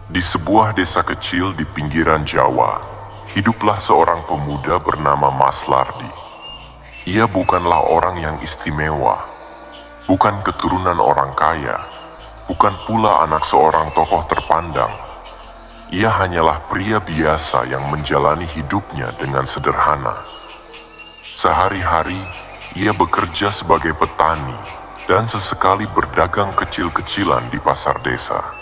Di sebuah desa kecil di pinggiran Jawa, hiduplah seorang pemuda bernama Mas Lardi. Ia bukanlah orang yang istimewa, bukan keturunan orang kaya, bukan pula anak seorang tokoh terpandang. Ia hanyalah pria biasa yang menjalani hidupnya dengan sederhana. Sehari-hari, ia bekerja sebagai petani dan sesekali berdagang kecil-kecilan di pasar desa.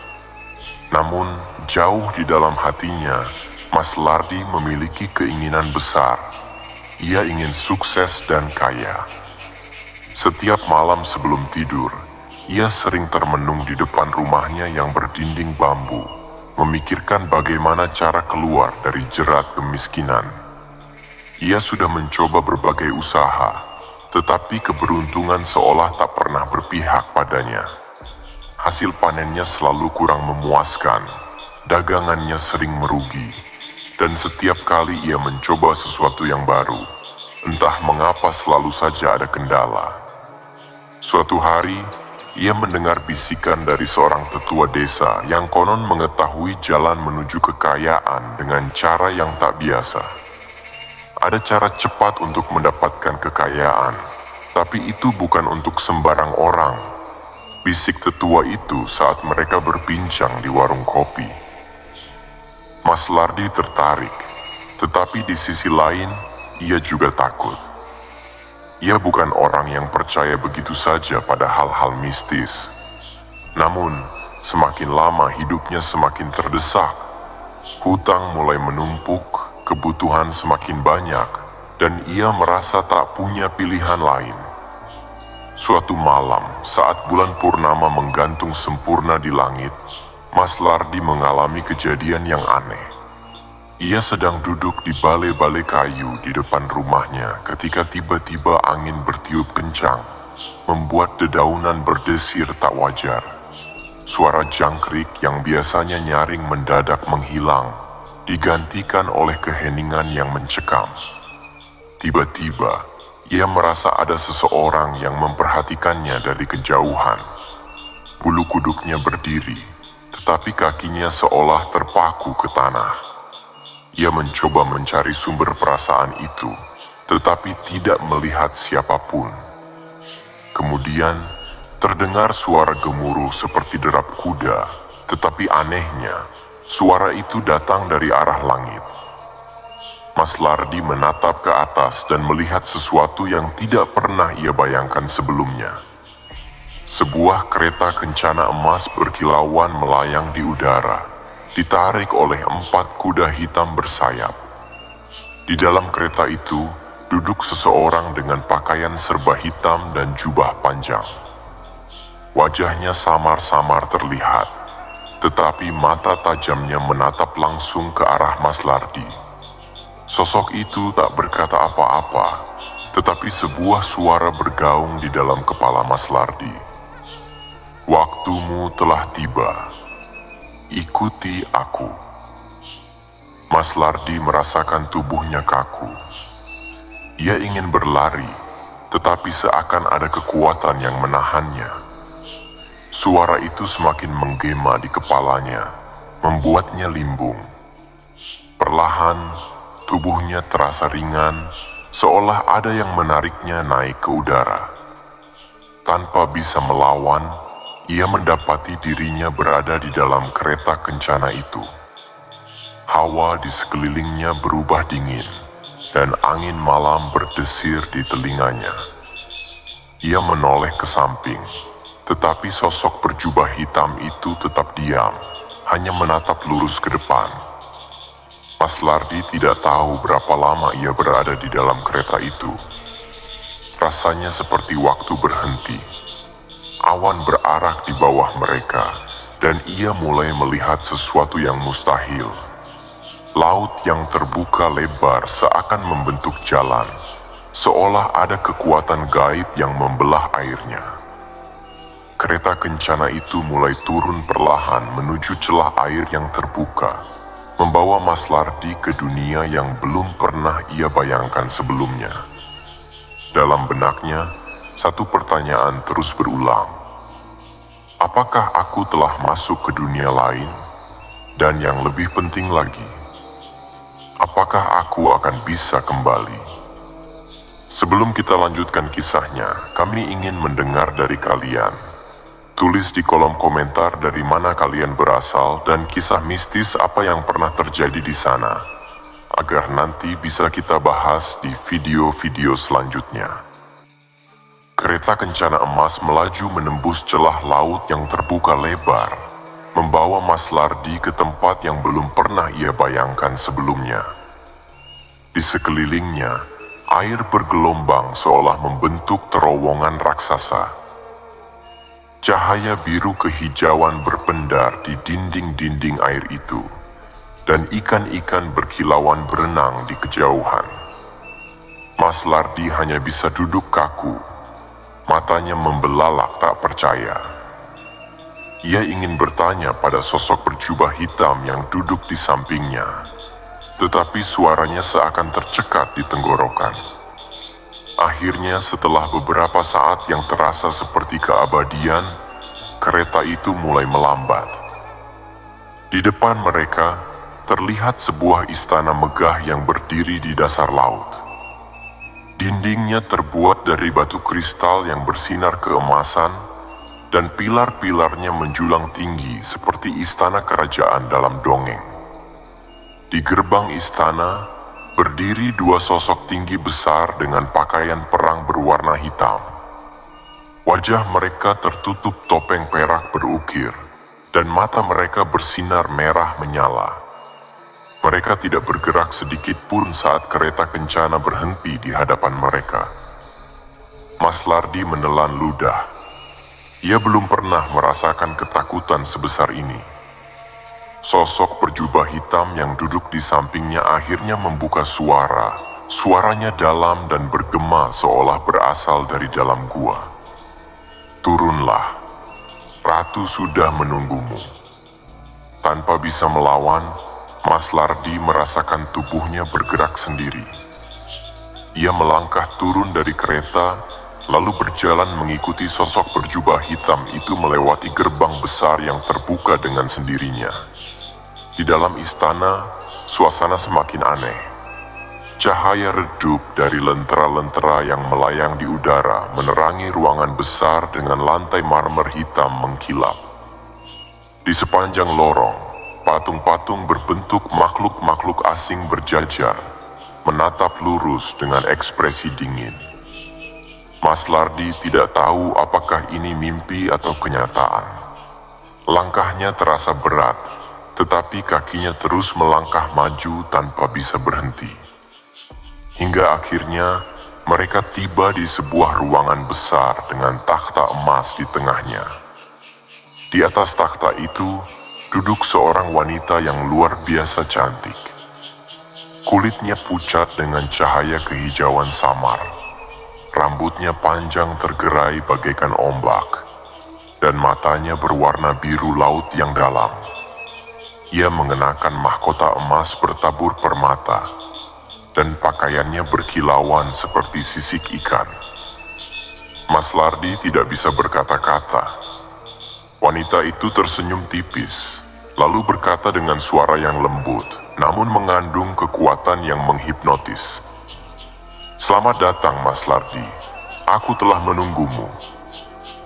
Namun, jauh di dalam hatinya, Mas Lardi memiliki keinginan besar. Ia ingin sukses dan kaya. Setiap malam sebelum tidur, ia sering termenung di depan rumahnya yang berdinding bambu, memikirkan bagaimana cara keluar dari jerat kemiskinan. Ia sudah mencoba berbagai usaha, tetapi keberuntungan seolah tak pernah berpihak padanya. Hasil panennya selalu kurang memuaskan, dagangannya sering merugi, dan setiap kali ia mencoba sesuatu yang baru, entah mengapa selalu saja ada kendala. Suatu hari, ia mendengar bisikan dari seorang tetua desa yang konon mengetahui jalan menuju kekayaan dengan cara yang tak biasa. Ada cara cepat untuk mendapatkan kekayaan, tapi itu bukan untuk sembarang orang. Bisik tetua itu saat mereka berbincang di warung kopi. Mas Lardi tertarik, tetapi di sisi lain, ia juga takut. Ia bukan orang yang percaya begitu saja pada hal-hal mistis. Namun, semakin lama hidupnya semakin terdesak. Hutang mulai menumpuk, kebutuhan semakin banyak, dan ia merasa tak punya pilihan lain. Suatu malam, saat bulan purnama menggantung sempurna di langit, Mas Lardi mengalami kejadian yang aneh. Ia sedang duduk di balai-balai kayu di depan rumahnya ketika tiba-tiba angin bertiup kencang, membuat dedaunan berdesir tak wajar. Suara jangkrik yang biasanya nyaring mendadak menghilang, digantikan oleh keheningan yang mencekam. Tiba-tiba, ia merasa ada seseorang yang memperhatikannya dari kejauhan. Bulu kuduknya berdiri, tetapi kakinya seolah terpaku ke tanah. Ia mencoba mencari sumber perasaan itu, tetapi tidak melihat siapapun. Kemudian, terdengar suara gemuruh seperti derap kuda, tetapi anehnya, suara itu datang dari arah langit. Mas Lardi menatap ke atas dan melihat sesuatu yang tidak pernah ia bayangkan sebelumnya. Sebuah kereta kencana emas berkilauan melayang di udara, ditarik oleh 4 kuda hitam bersayap. Di dalam kereta itu, duduk seseorang dengan pakaian serba hitam dan jubah panjang. Wajahnya samar-samar terlihat, tetapi mata tajamnya menatap langsung ke arah Mas Lardi. Sosok itu tak berkata apa-apa, tetapi sebuah suara bergaung di dalam kepala Mas Lardi. Waktumu telah tiba. Ikuti aku. Mas Lardi merasakan tubuhnya kaku. Ia ingin berlari, tetapi seakan ada kekuatan yang menahannya. Suara itu semakin menggema di kepalanya, membuatnya limbung. Perlahan, tubuhnya terasa ringan, seolah ada yang menariknya naik ke udara. Tanpa bisa melawan, ia mendapati dirinya berada di dalam kereta kencana itu. Hawa di sekelilingnya berubah dingin, dan angin malam berdesir di telinganya. Ia menoleh ke samping, tetapi sosok berjubah hitam itu tetap diam, hanya menatap lurus ke depan. Mas Lardi tidak tahu berapa lama ia berada di dalam kereta itu. Rasanya seperti waktu berhenti. Awan berarak di bawah mereka, dan ia mulai melihat sesuatu yang mustahil. Laut yang terbuka lebar seakan membentuk jalan, seolah ada kekuatan gaib yang membelah airnya. Kereta kencana itu mulai turun perlahan menuju celah air yang terbuka, membawa Mas Lardi ke dunia yang belum pernah ia bayangkan sebelumnya. Dalam benaknya, satu pertanyaan terus berulang. Apakah aku telah masuk ke dunia lain? Dan yang lebih penting lagi, apakah aku akan bisa kembali? Sebelum kita lanjutkan kisahnya, kami ingin mendengar dari kalian. Tulis di kolom komentar dari mana kalian berasal dan kisah mistis apa yang pernah terjadi di sana, agar nanti bisa kita bahas di video-video selanjutnya. Kereta kencana emas melaju menembus celah laut yang terbuka lebar, membawa Mas Lardi ke tempat yang belum pernah ia bayangkan sebelumnya. Di sekelilingnya, air bergelombang seolah membentuk terowongan raksasa. Cahaya biru kehijauan berpendar di dinding-dinding air itu, dan ikan-ikan berkilauan berenang di kejauhan. Mas Lardi hanya bisa duduk kaku, matanya membelalak tak percaya. Ia ingin bertanya pada sosok berjubah hitam yang duduk di sampingnya, tetapi suaranya seakan tercekat di tenggorokan. Akhirnya setelah beberapa saat yang terasa seperti keabadian, kereta itu mulai melambat. Di depan mereka, terlihat sebuah istana megah yang berdiri di dasar laut. Dindingnya terbuat dari batu kristal yang bersinar keemasan, dan pilar-pilarnya menjulang tinggi seperti istana kerajaan dalam dongeng. Di gerbang istana, berdiri dua sosok tinggi besar dengan pakaian perang berwarna hitam. Wajah mereka tertutup topeng perak berukir, dan mata mereka bersinar merah menyala. Mereka tidak bergerak sedikit pun saat kereta kencana berhenti di hadapan mereka. Mas Lardi menelan ludah. Ia belum pernah merasakan ketakutan sebesar ini. Sosok berjubah hitam yang duduk di sampingnya akhirnya membuka suara. Suaranya dalam dan bergema seolah berasal dari dalam gua. Turunlah, Ratu sudah menunggumu. Tanpa bisa melawan, Mas Lardi merasakan tubuhnya bergerak sendiri. Ia melangkah turun dari kereta, lalu berjalan mengikuti sosok berjubah hitam itu melewati gerbang besar yang terbuka dengan sendirinya. Di dalam istana, suasana semakin aneh. Cahaya redup dari lentera-lentera yang melayang di udara menerangi ruangan besar dengan lantai marmer hitam mengkilap. Di sepanjang lorong, patung-patung berbentuk makhluk-makhluk asing berjajar, menatap lurus dengan ekspresi dingin. Mas Lardi tidak tahu apakah ini mimpi atau kenyataan. Langkahnya terasa berat, tetapi kakinya terus melangkah maju tanpa bisa berhenti. Hingga akhirnya mereka tiba di sebuah ruangan besar dengan takhta emas di tengahnya. Di atas takhta itu duduk seorang wanita yang luar biasa cantik. Kulitnya pucat dengan cahaya kehijauan samar. Rambutnya panjang tergerai bagaikan ombak, dan matanya berwarna biru laut yang dalam. Ia mengenakan mahkota emas bertabur permata, dan pakaiannya berkilauan seperti sisik ikan. Mas Lardi tidak bisa berkata-kata. Wanita itu tersenyum tipis, lalu berkata dengan suara yang lembut, namun mengandung kekuatan yang menghipnotis. "Selamat datang, Mas Lardi. Aku telah menunggumu."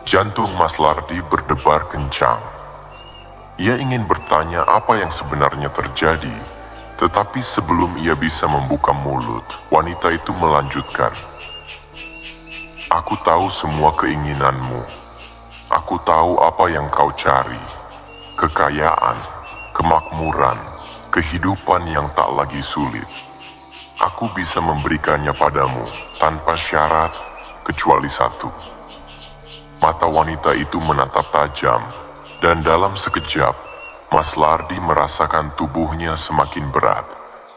Jantung Mas Lardi berdebar kencang. Ia ingin bertanya apa yang sebenarnya terjadi, tetapi sebelum ia bisa membuka mulut, wanita itu melanjutkan. "Aku tahu semua keinginanmu. Aku tahu apa yang kau cari. Kekayaan, kemakmuran, kehidupan yang tak lagi sulit. Aku bisa memberikannya padamu tanpa syarat kecuali satu." Mata wanita itu menatap tajam, dan dalam sekejap, Mas Lardi merasakan tubuhnya semakin berat,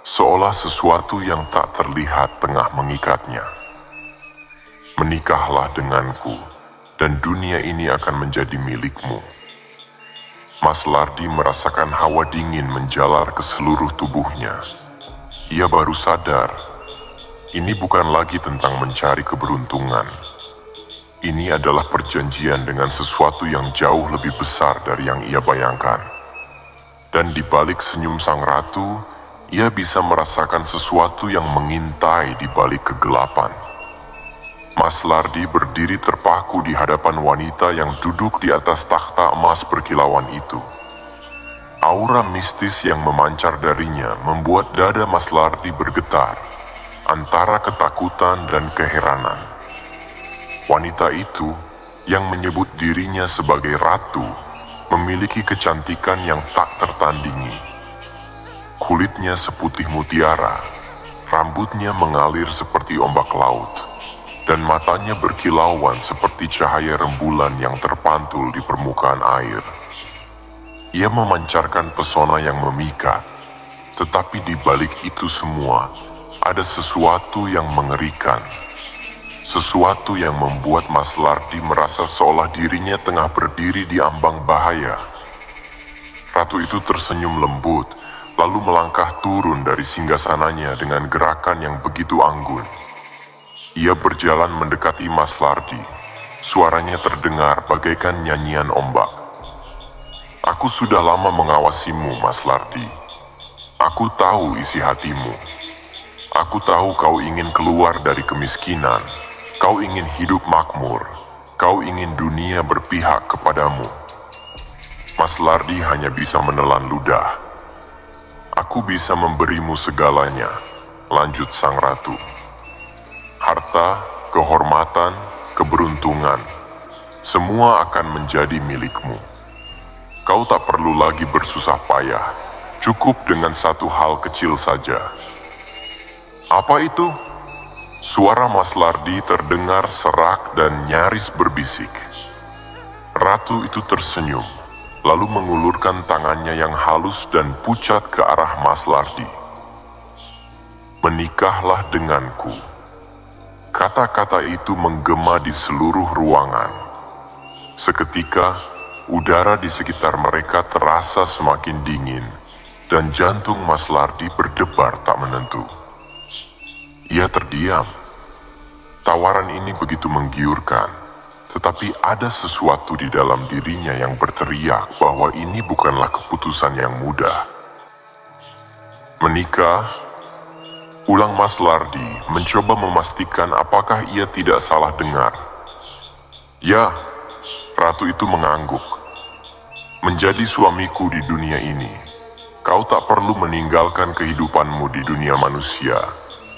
seolah sesuatu yang tak terlihat tengah mengikatnya. "Menikahlah denganku, dan dunia ini akan menjadi milikmu." Mas Lardi merasakan hawa dingin menjalar ke seluruh tubuhnya. Ia baru sadar, ini bukan lagi tentang mencari keberuntungan. Ini adalah perjanjian dengan sesuatu yang jauh lebih besar dari yang ia bayangkan. Dan di balik senyum sang ratu, ia bisa merasakan sesuatu yang mengintai di balik kegelapan. Mas Lardi berdiri terpaku di hadapan wanita yang duduk di atas takhta emas berkilauan itu. Aura mistis yang memancar darinya membuat dada Mas Lardi bergetar, antara ketakutan dan keheranan. Wanita itu, yang menyebut dirinya sebagai ratu, memiliki kecantikan yang tak tertandingi. Kulitnya seputih mutiara, rambutnya mengalir seperti ombak laut, dan matanya berkilauan seperti cahaya rembulan yang terpantul di permukaan air. Ia memancarkan pesona yang memikat, tetapi di balik itu semua ada sesuatu yang mengerikan. Sesuatu yang membuat Mas Lardi merasa seolah dirinya tengah berdiri di ambang bahaya. Ratu itu tersenyum lembut, lalu melangkah turun dari singgasananya dengan gerakan yang begitu anggun. Ia berjalan mendekati Mas Lardi. Suaranya terdengar bagaikan nyanyian ombak. "Aku sudah lama mengawasimu, Mas Lardi. Aku tahu isi hatimu. Aku tahu kau ingin keluar dari kemiskinan. Kau ingin hidup makmur. Kau ingin dunia berpihak kepadamu." Mas Lardi hanya bisa menelan ludah. "Aku bisa memberimu segalanya," lanjut sang ratu. "Harta, kehormatan, keberuntungan, semua akan menjadi milikmu. Kau tak perlu lagi bersusah payah, cukup dengan satu hal kecil saja." "Apa itu?" Suara Mas Lardi terdengar serak dan nyaris berbisik. Ratu itu tersenyum, lalu mengulurkan tangannya yang halus dan pucat ke arah Mas Lardi. "Menikahlah denganku." Kata-kata itu menggema di seluruh ruangan. Seketika, udara di sekitar mereka terasa semakin dingin, dan jantung Mas Lardi berdebar tak menentu. Ia terdiam. Tawaran ini begitu menggiurkan, tetapi ada sesuatu di dalam dirinya yang berteriak bahwa ini bukanlah keputusan yang mudah. "Menikah?" ulang Mas Lardi, mencoba memastikan apakah ia tidak salah dengar. "Ya," ratu itu mengangguk. "Menjadi suamiku di dunia ini, kau tak perlu meninggalkan kehidupanmu di dunia manusia.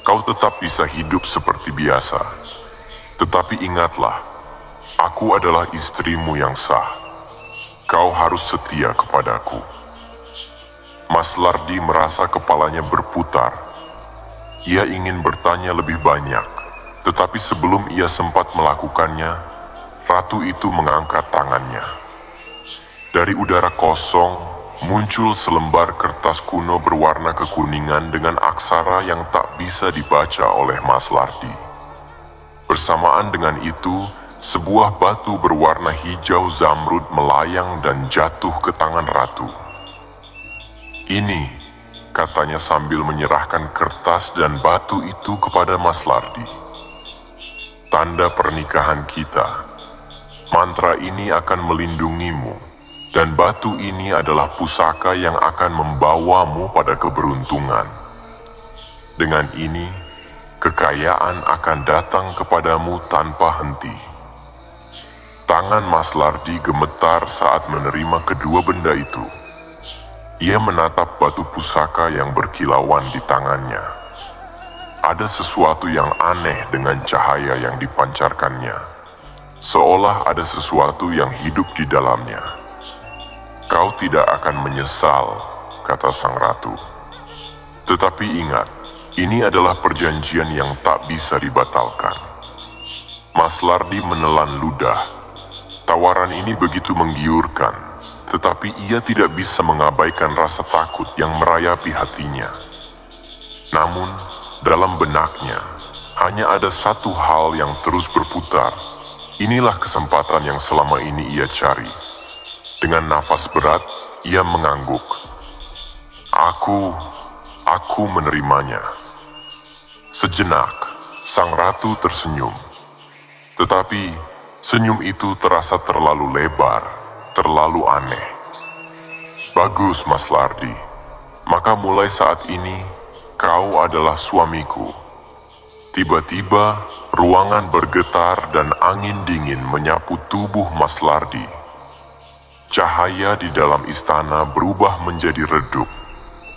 Kau tetap bisa hidup seperti biasa. Tetapi ingatlah, aku adalah istrimu yang sah. Kau harus setia kepadaku." Mas Lardi merasa kepalanya berputar. Ia ingin bertanya lebih banyak, tetapi sebelum ia sempat melakukannya, ratu itu mengangkat tangannya. Dari udara kosong, muncul selembar kertas kuno berwarna kekuningan dengan aksara yang tak bisa dibaca oleh Mas Lardi. Bersamaan dengan itu, sebuah batu berwarna hijau zamrud melayang dan jatuh ke tangan ratu. "Ini," katanya sambil menyerahkan kertas dan batu itu kepada Mas Lardi. "Tanda pernikahan kita. Mantra ini akan melindungimu. Dan batu ini adalah pusaka yang akan membawamu pada keberuntungan. Dengan ini, kekayaan akan datang kepadamu tanpa henti." Tangan Mas Lardi gemetar saat menerima kedua benda itu. Ia menatap batu pusaka yang berkilauan di tangannya. Ada sesuatu yang aneh dengan cahaya yang dipancarkannya, seolah ada sesuatu yang hidup di dalamnya. "Kau tidak akan menyesal," kata sang ratu. "Tetapi ingat, ini adalah perjanjian yang tak bisa dibatalkan." Mas Lardi menelan ludah. Tawaran ini begitu menggiurkan, tetapi ia tidak bisa mengabaikan rasa takut yang merayapi hatinya. Namun, dalam benaknya, hanya ada satu hal yang terus berputar. Inilah kesempatan yang selama ini ia cari. Dengan nafas berat, ia mengangguk. Aku menerimanya." Sejenak, sang ratu tersenyum. Tetapi, senyum itu terasa terlalu lebar, terlalu aneh. Bagus, Mas Lardi. Maka mulai saat ini, kau adalah suamiku. Tiba-tiba, ruangan bergetar dan angin dingin menyapu tubuh Mas Lardi. Cahaya di dalam istana berubah menjadi redup,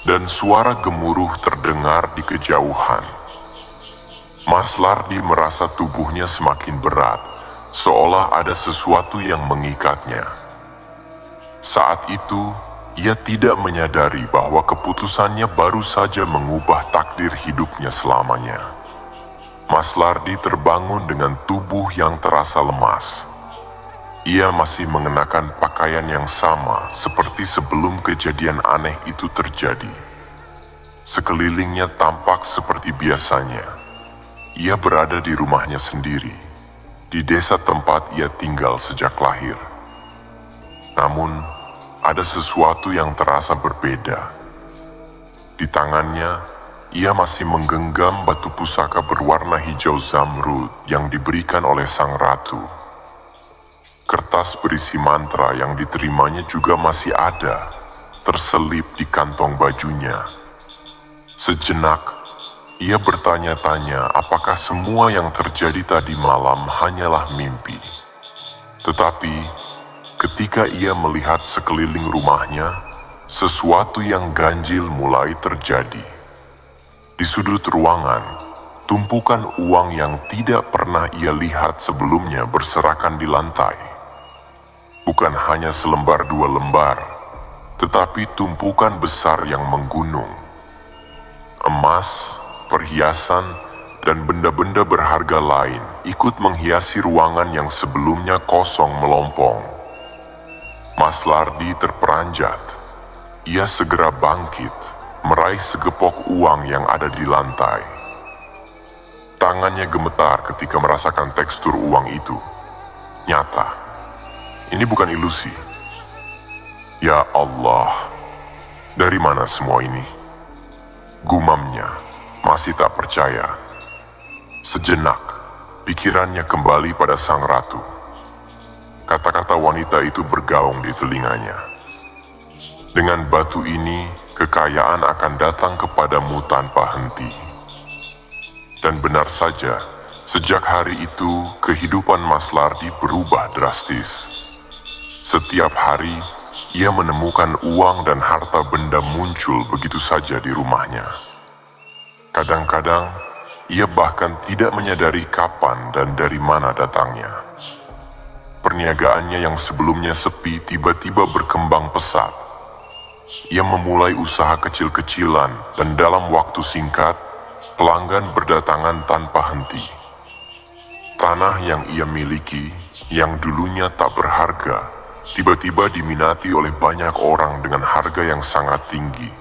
dan suara gemuruh terdengar di kejauhan. Mas Lardi merasa tubuhnya semakin berat, seolah ada sesuatu yang mengikatnya. Saat itu, ia tidak menyadari bahwa keputusannya baru saja mengubah takdir hidupnya selamanya. Mas Lardi terbangun dengan tubuh yang terasa lemas. Ia masih mengenakan pakaian yang sama seperti sebelum kejadian aneh itu terjadi. Sekelilingnya tampak seperti biasanya. Ia berada di rumahnya sendiri, di desa tempat ia tinggal sejak lahir. Namun, ada sesuatu yang terasa berbeda. Di tangannya, ia masih menggenggam batu pusaka berwarna hijau zamrud yang diberikan oleh sang ratu. Kertas berisi mantra yang diterimanya juga masih ada, terselip di kantong bajunya. Sejenak, ia bertanya-tanya apakah semua yang terjadi tadi malam hanyalah mimpi. Tetapi, ketika ia melihat sekeliling rumahnya, sesuatu yang ganjil mulai terjadi. Di sudut ruangan, tumpukan uang yang tidak pernah ia lihat sebelumnya berserakan di lantai. Bukan hanya selembar dua lembar, tetapi tumpukan besar yang menggunung. Emas, perhiasan, dan benda-benda berharga lain ikut menghiasi ruangan yang sebelumnya kosong melompong. Mas Lardi terperanjat. Ia segera bangkit, meraih segepok uang yang ada di lantai. Tangannya gemetar ketika merasakan tekstur uang itu. Nyata. Ini bukan ilusi. Ya Allah, dari mana semua ini? Gumamnya, masih tak percaya. Sejenak, pikirannya kembali pada sang ratu. Kata-kata wanita itu bergaung di telinganya. Dengan batu ini, kekayaan akan datang kepadamu tanpa henti. Dan benar saja, sejak hari itu, kehidupan Mas Lardi berubah drastis. Setiap hari, ia menemukan uang dan harta benda muncul begitu saja di rumahnya. Kadang-kadang, ia bahkan tidak menyadari kapan dan dari mana datangnya. Perniagaannya yang sebelumnya sepi tiba-tiba berkembang pesat. Ia memulai usaha kecil-kecilan dan dalam waktu singkat, pelanggan berdatangan tanpa henti. Tanah yang ia miliki, yang dulunya tak berharga, tiba-tiba diminati oleh banyak orang dengan harga yang sangat tinggi.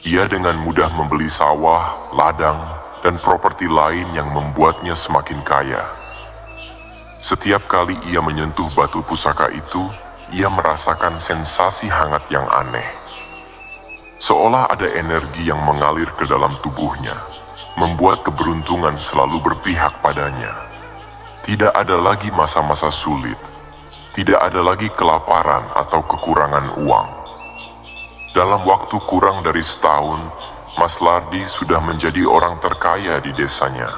Ia dengan mudah membeli sawah, ladang, dan properti lain yang membuatnya semakin kaya. Setiap kali ia menyentuh batu pusaka itu, ia merasakan sensasi hangat yang aneh. Seolah ada energi yang mengalir ke dalam tubuhnya, membuat keberuntungan selalu berpihak padanya. Tidak ada lagi masa-masa sulit. Tidak ada lagi kelaparan atau kekurangan uang. Dalam waktu kurang dari setahun, Mas Lardi sudah menjadi orang terkaya di desanya.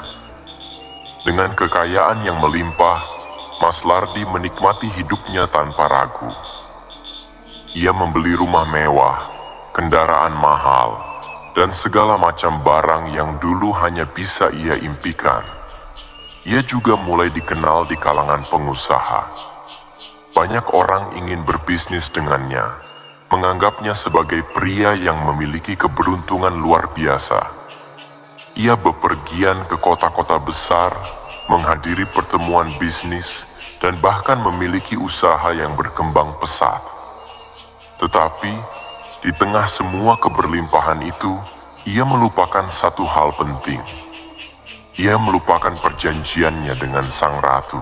Dengan kekayaan yang melimpah, Mas Lardi menikmati hidupnya tanpa ragu. Ia membeli rumah mewah, kendaraan mahal, dan segala macam barang yang dulu hanya bisa ia impikan. Ia juga mulai dikenal di kalangan pengusaha. Banyak orang ingin berbisnis dengannya, menganggapnya sebagai pria yang memiliki keberuntungan luar biasa. Ia bepergian ke kota-kota besar, menghadiri pertemuan bisnis, dan bahkan memiliki usaha yang berkembang pesat. Tetapi, di tengah semua keberlimpahan itu, ia melupakan satu hal penting. Ia melupakan perjanjiannya dengan sang ratu.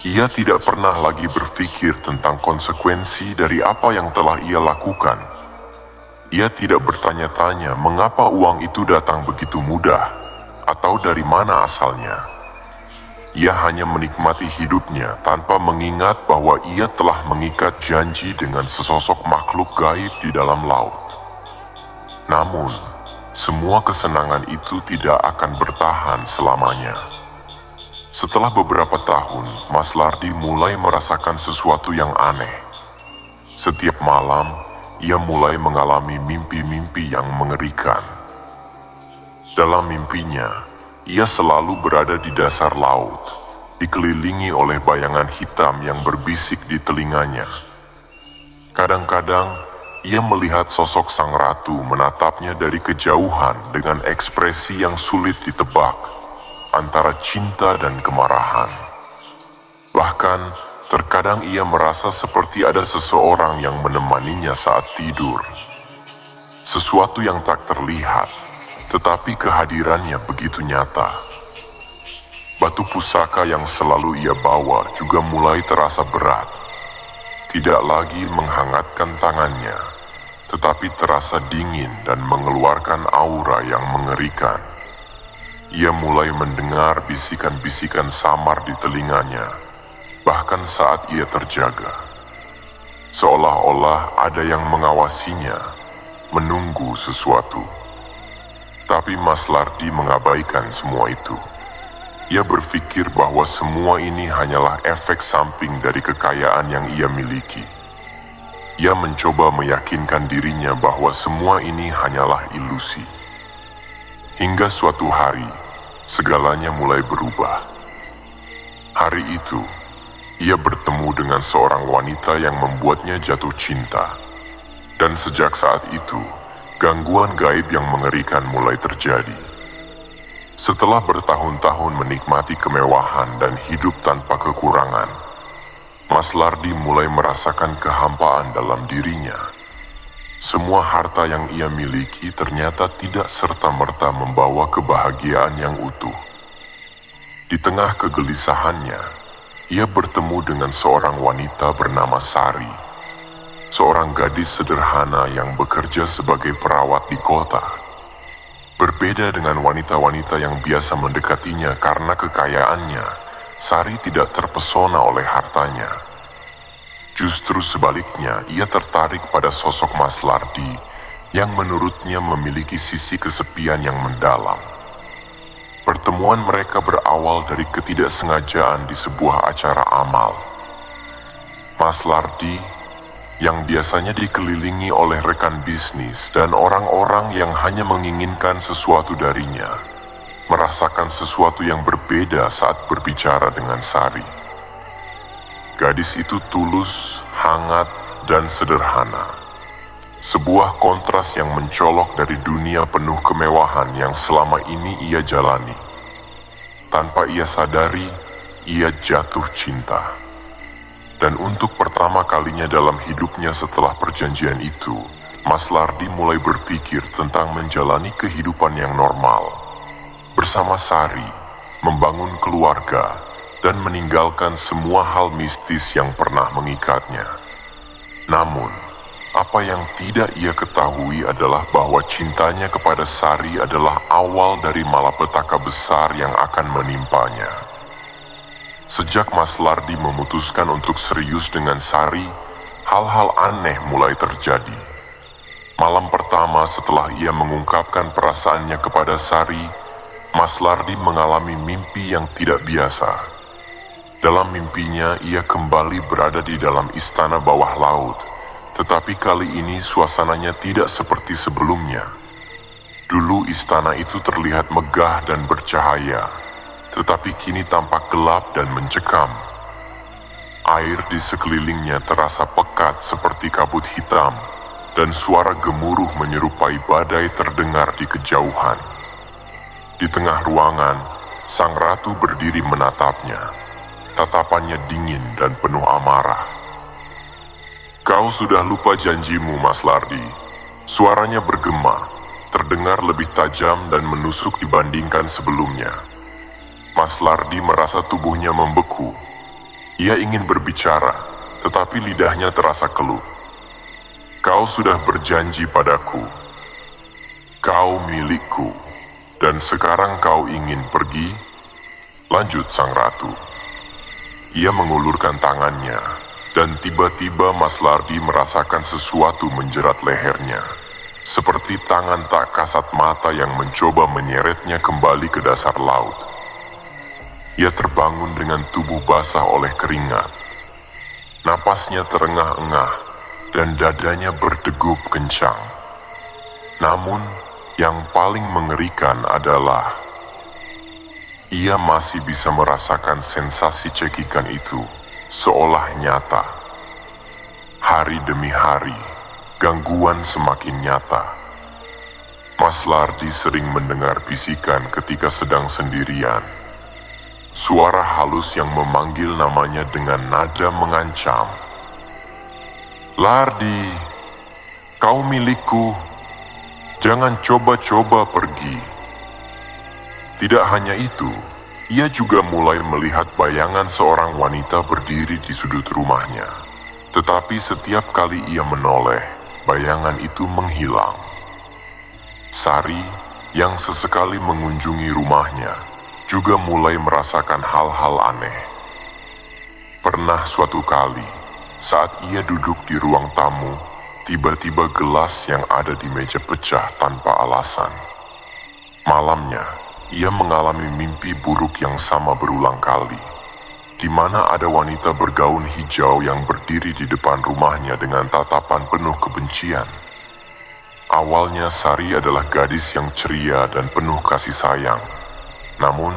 Ia tidak pernah lagi berpikir tentang konsekuensi dari apa yang telah ia lakukan. Ia tidak bertanya-tanya mengapa uang itu datang begitu mudah, atau dari mana asalnya. Ia hanya menikmati hidupnya tanpa mengingat bahwa ia telah mengikat janji dengan sesosok makhluk gaib di dalam laut. Namun, semua kesenangan itu tidak akan bertahan selamanya. Setelah beberapa tahun, Mas Lardi mulai merasakan sesuatu yang aneh. Setiap malam, ia mulai mengalami mimpi-mimpi yang mengerikan. Dalam mimpinya, ia selalu berada di dasar laut, dikelilingi oleh bayangan hitam yang berbisik di telinganya. Kadang-kadang, ia melihat sosok sang ratu menatapnya dari kejauhan dengan ekspresi yang sulit ditebak, antara cinta dan kemarahan. Bahkan, terkadang ia merasa seperti ada seseorang yang menemaninya saat tidur. Sesuatu yang tak terlihat, tetapi kehadirannya begitu nyata. Batu pusaka yang selalu ia bawa juga mulai terasa berat. Tidak lagi menghangatkan tangannya, tetapi terasa dingin dan mengeluarkan aura yang mengerikan. Ia mulai mendengar bisikan-bisikan samar di telinganya, bahkan saat ia terjaga. Seolah-olah ada yang mengawasinya, menunggu sesuatu. Tapi Mas Lardi mengabaikan semua itu. Ia berpikir bahwa semua ini hanyalah efek samping dari kekayaan yang ia miliki. Ia mencoba meyakinkan dirinya bahwa semua ini hanyalah ilusi. Hingga suatu hari, segalanya mulai berubah. Hari itu, ia bertemu dengan seorang wanita yang membuatnya jatuh cinta. Dan sejak saat itu, gangguan gaib yang mengerikan mulai terjadi. Setelah bertahun-tahun menikmati kemewahan dan hidup tanpa kekurangan, Mas Lardi mulai merasakan kehampaan dalam dirinya. Semua harta yang ia miliki ternyata tidak serta-merta membawa kebahagiaan yang utuh. Di tengah kegelisahannya, ia bertemu dengan seorang wanita bernama Sari, seorang gadis sederhana yang bekerja sebagai perawat di kota. Berbeda dengan wanita-wanita yang biasa mendekatinya karena kekayaannya, Sari tidak terpesona oleh hartanya. Justru sebaliknya, ia tertarik pada sosok Mas Lardi yang menurutnya memiliki sisi kesepian yang mendalam. Pertemuan mereka berawal dari ketidaksengajaan di sebuah acara amal. Mas Lardi, yang biasanya dikelilingi oleh rekan bisnis dan orang-orang yang hanya menginginkan sesuatu darinya, merasakan sesuatu yang berbeda saat berbicara dengan Sari. Gadis itu tulus, hangat, dan sederhana. Sebuah kontras yang mencolok dari dunia penuh kemewahan yang selama ini ia jalani. Tanpa ia sadari, ia jatuh cinta. Dan untuk pertama kalinya dalam hidupnya setelah perjanjian itu, Mas Lardi mulai berpikir tentang menjalani kehidupan yang normal. Bersama Sari, membangun keluarga, dan meninggalkan semua hal mistis yang pernah mengikatnya. Namun, apa yang tidak ia ketahui adalah bahwa cintanya kepada Sari adalah awal dari malapetaka besar yang akan menimpanya. Sejak Mas Lardi memutuskan untuk serius dengan Sari, hal-hal aneh mulai terjadi. Malam pertama setelah ia mengungkapkan perasaannya kepada Sari, Mas Lardi mengalami mimpi yang tidak biasa. Dalam mimpinya, ia kembali berada di dalam istana bawah laut, tetapi kali ini suasananya tidak seperti sebelumnya. Dulu istana itu terlihat megah dan bercahaya, tetapi kini tampak gelap dan mencekam. Air di sekelilingnya terasa pekat seperti kabut hitam, dan suara gemuruh menyerupai badai terdengar di kejauhan. Di tengah ruangan, sang ratu berdiri menatapnya. Tatapannya dingin dan penuh amarah. "Kau sudah lupa janjimu, Mas Lardi." Suaranya bergema, terdengar lebih tajam dan menusuk dibandingkan sebelumnya. Mas Lardi merasa tubuhnya membeku. Ia ingin berbicara, tetapi lidahnya terasa keluh. "Kau sudah berjanji padaku. Kau milikku, dan sekarang kau ingin pergi?" Lanjut sang ratu. Ia mengulurkan tangannya, dan tiba-tiba Mas Lardi merasakan sesuatu menjerat lehernya, seperti tangan tak kasat mata yang mencoba menyeretnya kembali ke dasar laut. Ia terbangun dengan tubuh basah oleh keringat. Napasnya terengah-engah, dan dadanya berdegup kencang. Namun, yang paling mengerikan adalah ia masih bisa merasakan sensasi cekikan itu, seolah nyata. Hari demi hari, gangguan semakin nyata. Mas Lardi sering mendengar bisikan ketika sedang sendirian. Suara halus yang memanggil namanya dengan nada mengancam. "Lardi, kau milikku. Jangan coba-coba pergi." Tidak hanya itu, ia juga mulai melihat bayangan seorang wanita berdiri di sudut rumahnya. Tetapi setiap kali ia menoleh, bayangan itu menghilang. Sari, yang sesekali mengunjungi rumahnya, juga mulai merasakan hal-hal aneh. Pernah suatu kali, saat ia duduk di ruang tamu, tiba-tiba gelas yang ada di meja pecah tanpa alasan. Malamnya, ia mengalami mimpi buruk yang sama berulang kali, di mana ada wanita bergaun hijau yang berdiri di depan rumahnya dengan tatapan penuh kebencian. Awalnya Sari adalah gadis yang ceria dan penuh kasih sayang. Namun,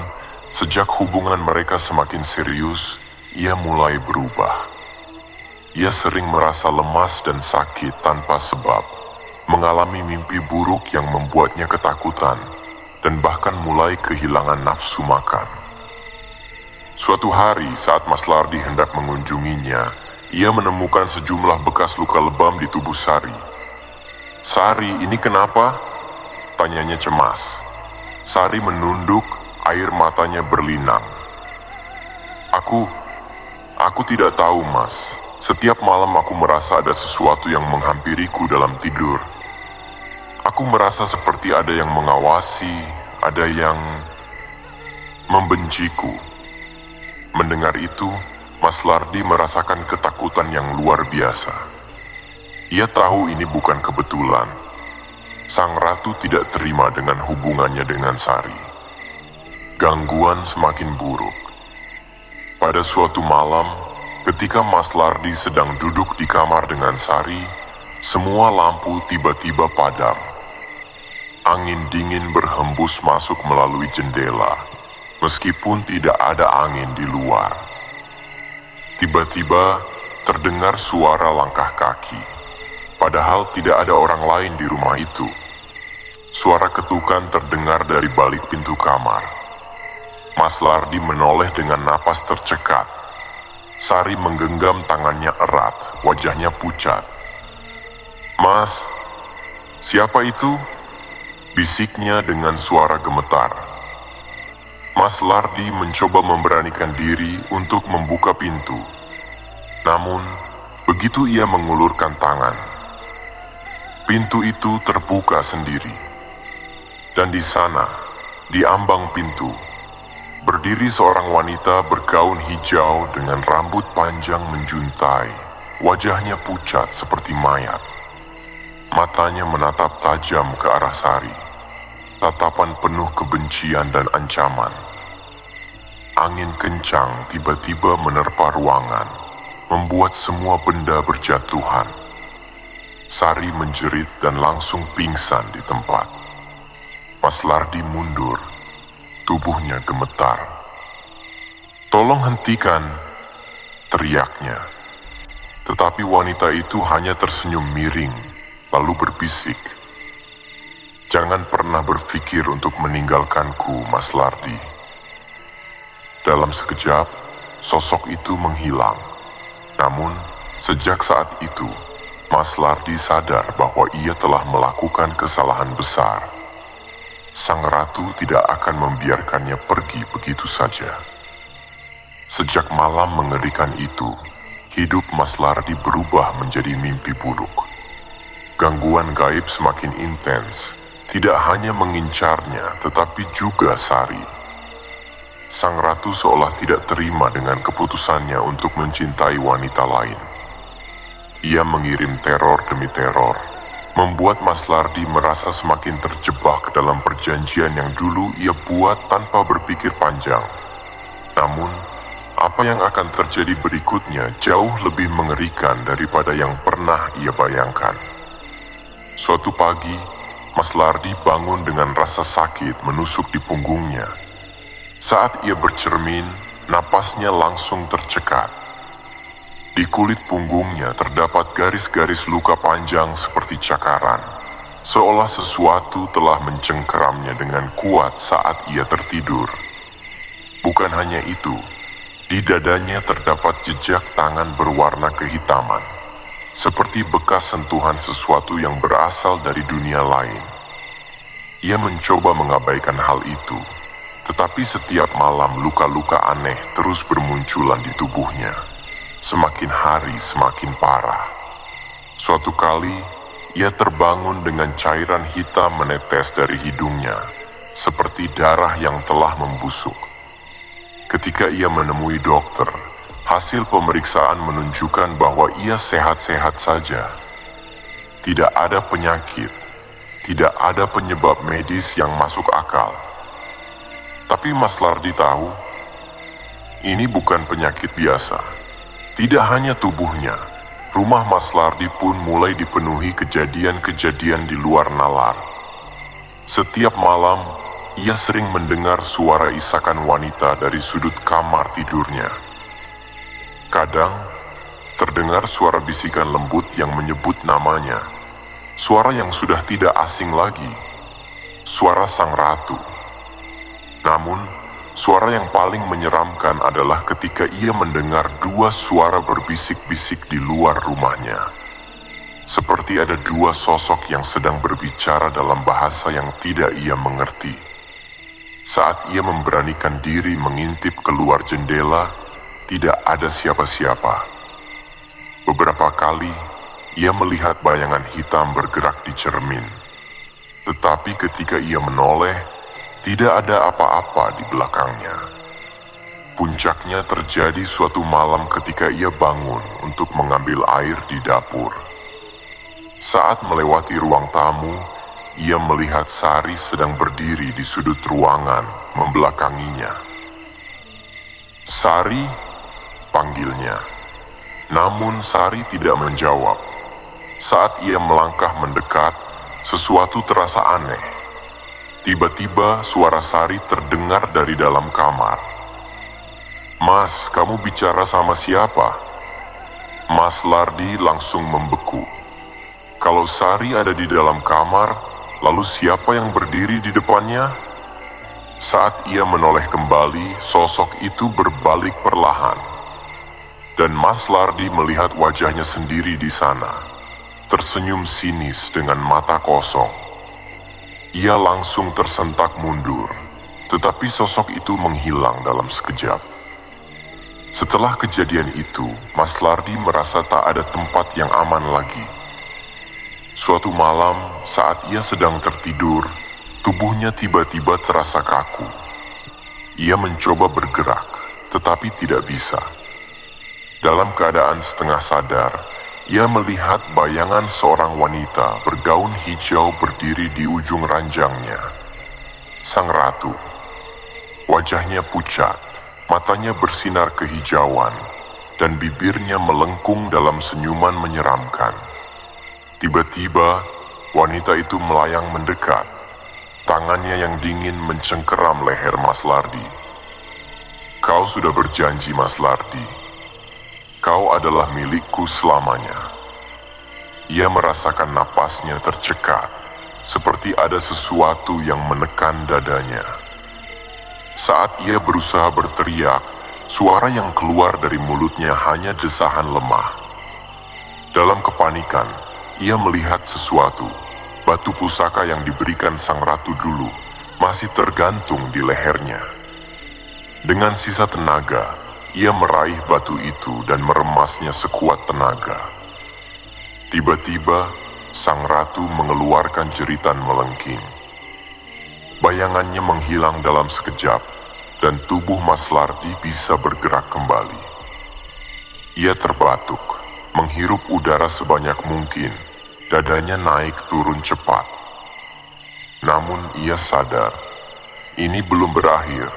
sejak hubungan mereka semakin serius, ia mulai berubah. Ia sering merasa lemas dan sakit tanpa sebab, mengalami mimpi buruk yang membuatnya ketakutan, dan bahkan mulai kehilangan nafsu makan. Suatu hari saat Mas Lardi hendak mengunjunginya, ia menemukan sejumlah bekas luka lebam di tubuh Sari. "Sari, ini kenapa?" tanyanya cemas. Sari menunduk, air matanya berlinang. Aku tidak tahu, Mas. Setiap malam aku merasa ada sesuatu yang menghampiriku dalam tidur. Aku merasa seperti ada yang mengawasi, ada yang membenciku." Mendengar itu, Mas Lardi merasakan ketakutan yang luar biasa. Ia tahu ini bukan kebetulan. Sang ratu tidak terima dengan hubungannya dengan Sari. Gangguan semakin buruk. Pada suatu malam, ketika Mas Lardi sedang duduk di kamar dengan Sari, semua lampu tiba-tiba padam. Angin dingin berhembus masuk melalui jendela, meskipun tidak ada angin di luar. Tiba-tiba terdengar suara langkah kaki, padahal tidak ada orang lain di rumah itu. Suara ketukan terdengar dari balik pintu kamar. Mas Lardi menoleh dengan napas tercekat. Sari menggenggam tangannya erat, wajahnya pucat. "Mas, siapa itu?" bisiknya dengan suara gemetar. Mas Lardi mencoba memberanikan diri untuk membuka pintu. Namun, begitu ia mengulurkan tangan, pintu itu terbuka sendiri. Dan di sana, di ambang pintu, berdiri seorang wanita bergaun hijau dengan rambut panjang menjuntai, wajahnya pucat seperti mayat. Matanya menatap tajam ke arah Sari, tatapan penuh kebencian dan ancaman. Angin kencang tiba-tiba menerpa ruangan, membuat semua benda berjatuhan. Sari menjerit dan langsung pingsan di tempat. Mas Lardi mundur, tubuhnya gemetar. "Tolong hentikan!" teriaknya. Tetapi wanita itu hanya tersenyum miring, lalu berbisik, "Jangan pernah berpikir untuk meninggalkanku, Mas Lardi." Dalam sekejap, sosok itu menghilang. Namun, sejak saat itu, Mas Lardi sadar bahwa ia telah melakukan kesalahan besar. Sang ratu tidak akan membiarkannya pergi begitu saja. Sejak malam mengerikan itu, hidup Mas Lardi berubah menjadi mimpi buruk. Gangguan gaib semakin intens, tidak hanya mengincarnya tetapi juga Sari. Sang ratu seolah tidak terima dengan keputusannya untuk mencintai wanita lain. Ia mengirim teror demi teror, membuat Mas Lardi merasa semakin terjebak dalam perjanjian yang dulu ia buat tanpa berpikir panjang. Namun, apa yang akan terjadi berikutnya jauh lebih mengerikan daripada yang pernah ia bayangkan. Suatu pagi, Mas Lardi bangun dengan rasa sakit menusuk di punggungnya. Saat ia bercermin, napasnya langsung tercekat. Di kulit punggungnya terdapat garis-garis luka panjang seperti cakaran, seolah sesuatu telah mencengkeramnya dengan kuat saat ia tertidur. Bukan hanya itu, di dadanya terdapat jejak tangan berwarna kehitaman, seperti bekas sentuhan sesuatu yang berasal dari dunia lain. Ia mencoba mengabaikan hal itu, tetapi setiap malam luka-luka aneh terus bermunculan di tubuhnya. Semakin hari semakin parah. Suatu kali, ia terbangun dengan cairan hitam menetes dari hidungnya, seperti darah yang telah membusuk. Ketika ia menemui dokter, hasil pemeriksaan menunjukkan bahwa ia sehat-sehat saja. Tidak ada penyakit, tidak ada penyebab medis yang masuk akal. Tapi Mas Lardi tahu, ini bukan penyakit biasa. Tidak hanya tubuhnya, rumah Mas Lardi pun mulai dipenuhi kejadian-kejadian di luar nalar. Setiap malam, ia sering mendengar suara isakan wanita dari sudut kamar tidurnya. Kadang, terdengar suara bisikan lembut yang menyebut namanya. Suara yang sudah tidak asing lagi, suara sang ratu. Namun, suara yang paling menyeramkan adalah ketika ia mendengar dua suara berbisik-bisik di luar rumahnya. Seperti ada dua sosok yang sedang berbicara dalam bahasa yang tidak ia mengerti. Saat ia memberanikan diri mengintip keluar jendela, tidak ada siapa-siapa. Beberapa kali, ia melihat bayangan hitam bergerak di cermin. Tetapi ketika ia menoleh, tidak ada apa-apa di belakangnya. Puncaknya terjadi suatu malam ketika ia bangun untuk mengambil air di dapur. Saat melewati ruang tamu, ia melihat Sari sedang berdiri di sudut ruangan membelakanginya. "Sari," panggilnya. Namun Sari tidak menjawab. Saat ia melangkah mendekat, sesuatu terasa aneh. Tiba-tiba suara Sari terdengar dari dalam kamar. "Mas, kamu bicara sama siapa?" Mas Lardi langsung membeku. Kalau Sari ada di dalam kamar, lalu siapa yang berdiri di depannya? Saat ia menoleh kembali, sosok itu berbalik perlahan. Dan Mas Lardi melihat wajahnya sendiri di sana, tersenyum sinis dengan mata kosong. Ia langsung tersentak mundur, tetapi sosok itu menghilang dalam sekejap. Setelah kejadian itu, Mas Lardi merasa tak ada tempat yang aman lagi. Suatu malam, saat ia sedang tertidur, tubuhnya tiba-tiba terasa kaku. Ia mencoba bergerak, tetapi tidak bisa. Dalam keadaan setengah sadar, ia melihat bayangan seorang wanita bergaun hijau berdiri di ujung ranjangnya. Sang ratu. Wajahnya pucat, matanya bersinar kehijauan, dan bibirnya melengkung dalam senyuman menyeramkan. Tiba-tiba, wanita itu melayang mendekat. Tangannya yang dingin mencengkeram leher Mas Lardi. "Kau sudah berjanji, Mas Lardi. Kau adalah milikku selamanya." Ia merasakan napasnya tercekat, seperti ada sesuatu yang menekan dadanya. Saat ia berusaha berteriak, suara yang keluar dari mulutnya hanya desahan lemah. Dalam kepanikan, ia melihat sesuatu. Batu pusaka yang diberikan sang ratu dulu masih tergantung di lehernya. Dengan sisa tenaga, ia meraih batu itu dan meremasnya sekuat tenaga. Tiba-tiba, sang ratu mengeluarkan jeritan melengking. Bayangannya menghilang dalam sekejap, dan tubuh Mas Lardi bisa bergerak kembali. Ia terbatuk, menghirup udara sebanyak mungkin, dadanya naik turun cepat. Namun ia sadar, ini belum berakhir.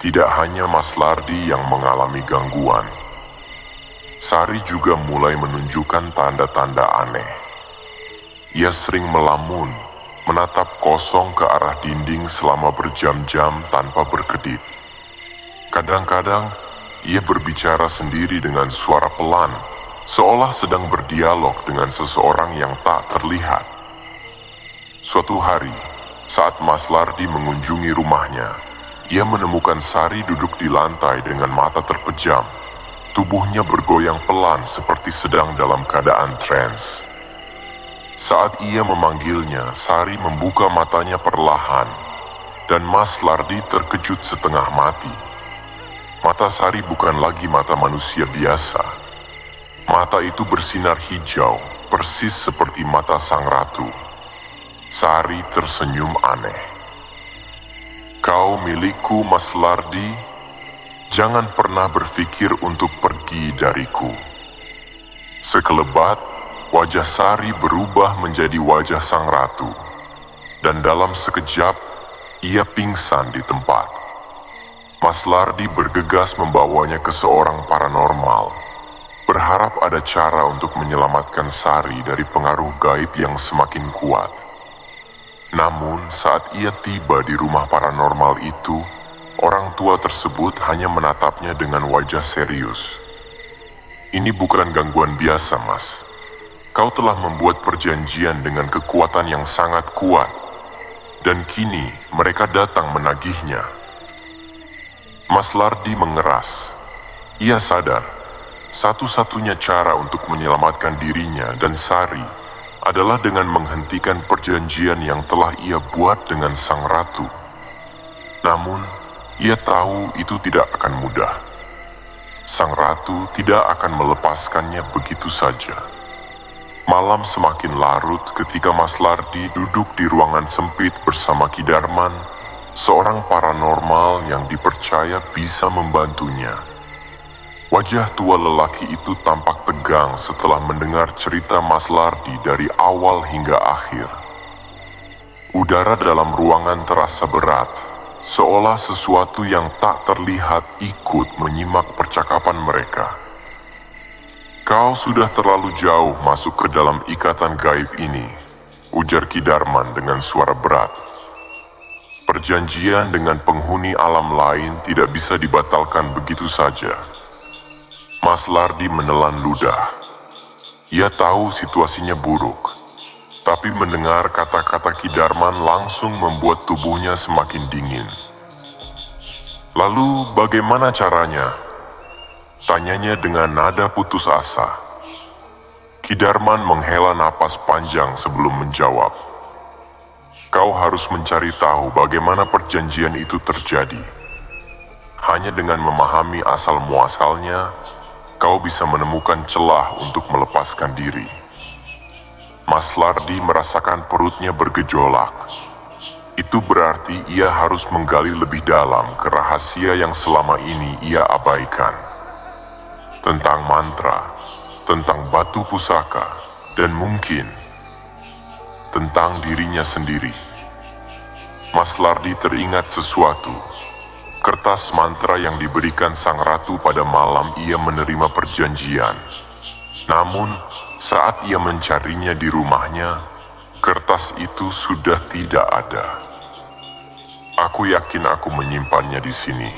Tidak hanya Mas Lardi yang mengalami gangguan. Sari juga mulai menunjukkan tanda-tanda aneh. Ia sering melamun, menatap kosong ke arah dinding selama berjam-jam tanpa berkedip. Kadang-kadang, ia berbicara sendiri dengan suara pelan, seolah sedang berdialog dengan seseorang yang tak terlihat. Suatu hari, saat Mas Lardi mengunjungi rumahnya, ia menemukan Sari duduk di lantai dengan mata terpejam. Tubuhnya bergoyang pelan seperti sedang dalam keadaan trans. Saat ia memanggilnya, Sari membuka matanya perlahan, dan Mas Lardi terkejut setengah mati. Mata Sari bukan lagi mata manusia biasa. Mata itu bersinar hijau, persis seperti mata sang ratu. Sari tersenyum aneh. "Kau milikku, Mas Lardi. Jangan pernah berpikir untuk pergi dariku." Sekelebat, wajah Sari berubah menjadi wajah sang ratu. Dan dalam sekejap, ia pingsan di tempat. Mas Lardi bergegas membawanya ke seorang paranormal, berharap ada cara untuk menyelamatkan Sari dari pengaruh gaib yang semakin kuat. Namun, saat ia tiba di rumah paranormal itu, orang tua tersebut hanya menatapnya dengan wajah serius. "Ini bukan gangguan biasa, Mas. Kau telah membuat perjanjian dengan kekuatan yang sangat kuat, dan kini mereka datang menagihnya." Mas Lardi mengeras. Ia sadar, satu-satunya cara untuk menyelamatkan dirinya dan Sari adalah dengan menghentikan perjanjian yang telah ia buat dengan sang ratu. Namun, ia tahu itu tidak akan mudah. Sang ratu tidak akan melepaskannya begitu saja. Malam semakin larut ketika Mas Lardi duduk di ruangan sempit bersama Ki Darman, seorang paranormal yang dipercaya bisa membantunya. Wajah tua lelaki itu tampak tegang setelah mendengar cerita Mas Lardi dari awal hingga akhir. Udara dalam ruangan terasa berat, seolah sesuatu yang tak terlihat ikut menyimak percakapan mereka. "Kau sudah terlalu jauh masuk ke dalam ikatan gaib ini," ujar Ki Darman dengan suara berat. "Perjanjian dengan penghuni alam lain tidak bisa dibatalkan begitu saja." Mas Lardi menelan ludah. Ia tahu situasinya buruk, tapi mendengar kata-kata Ki Darman langsung membuat tubuhnya semakin dingin. "Lalu bagaimana caranya?" tanyanya dengan nada putus asa. Ki Darman menghela napas panjang sebelum menjawab. "Kau harus mencari tahu bagaimana perjanjian itu terjadi. Hanya dengan memahami asal-muasalnya, kau bisa menemukan celah untuk melepaskan diri." Mas Lardi merasakan perutnya bergejolak. Itu berarti ia harus menggali lebih dalam ke rahasia yang selama ini ia abaikan. Tentang mantra, tentang batu pusaka, dan mungkin tentang dirinya sendiri. Mas Lardi teringat sesuatu. Kertas mantra yang diberikan sang ratu pada malam ia menerima perjanjian. Namun, saat ia mencarinya di rumahnya, kertas itu sudah tidak ada. "Aku yakin aku menyimpannya di sini,"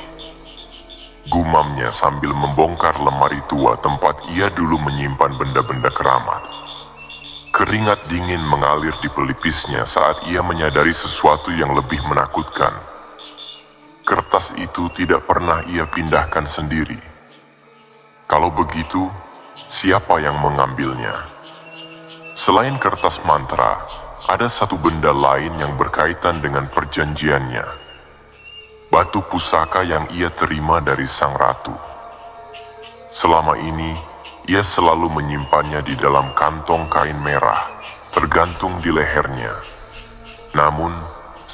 gumamnya sambil membongkar lemari tua tempat ia dulu menyimpan benda-benda keramat. Keringat dingin mengalir di pelipisnya saat ia menyadari sesuatu yang lebih menakutkan. Kertas itu tidak pernah ia pindahkan sendiri. Kalau begitu, siapa yang mengambilnya? Selain kertas mantra, ada satu benda lain yang berkaitan dengan perjanjiannya. Batu pusaka yang ia terima dari sang ratu. Selama ini, ia selalu menyimpannya di dalam kantong kain merah, tergantung di lehernya. Namun,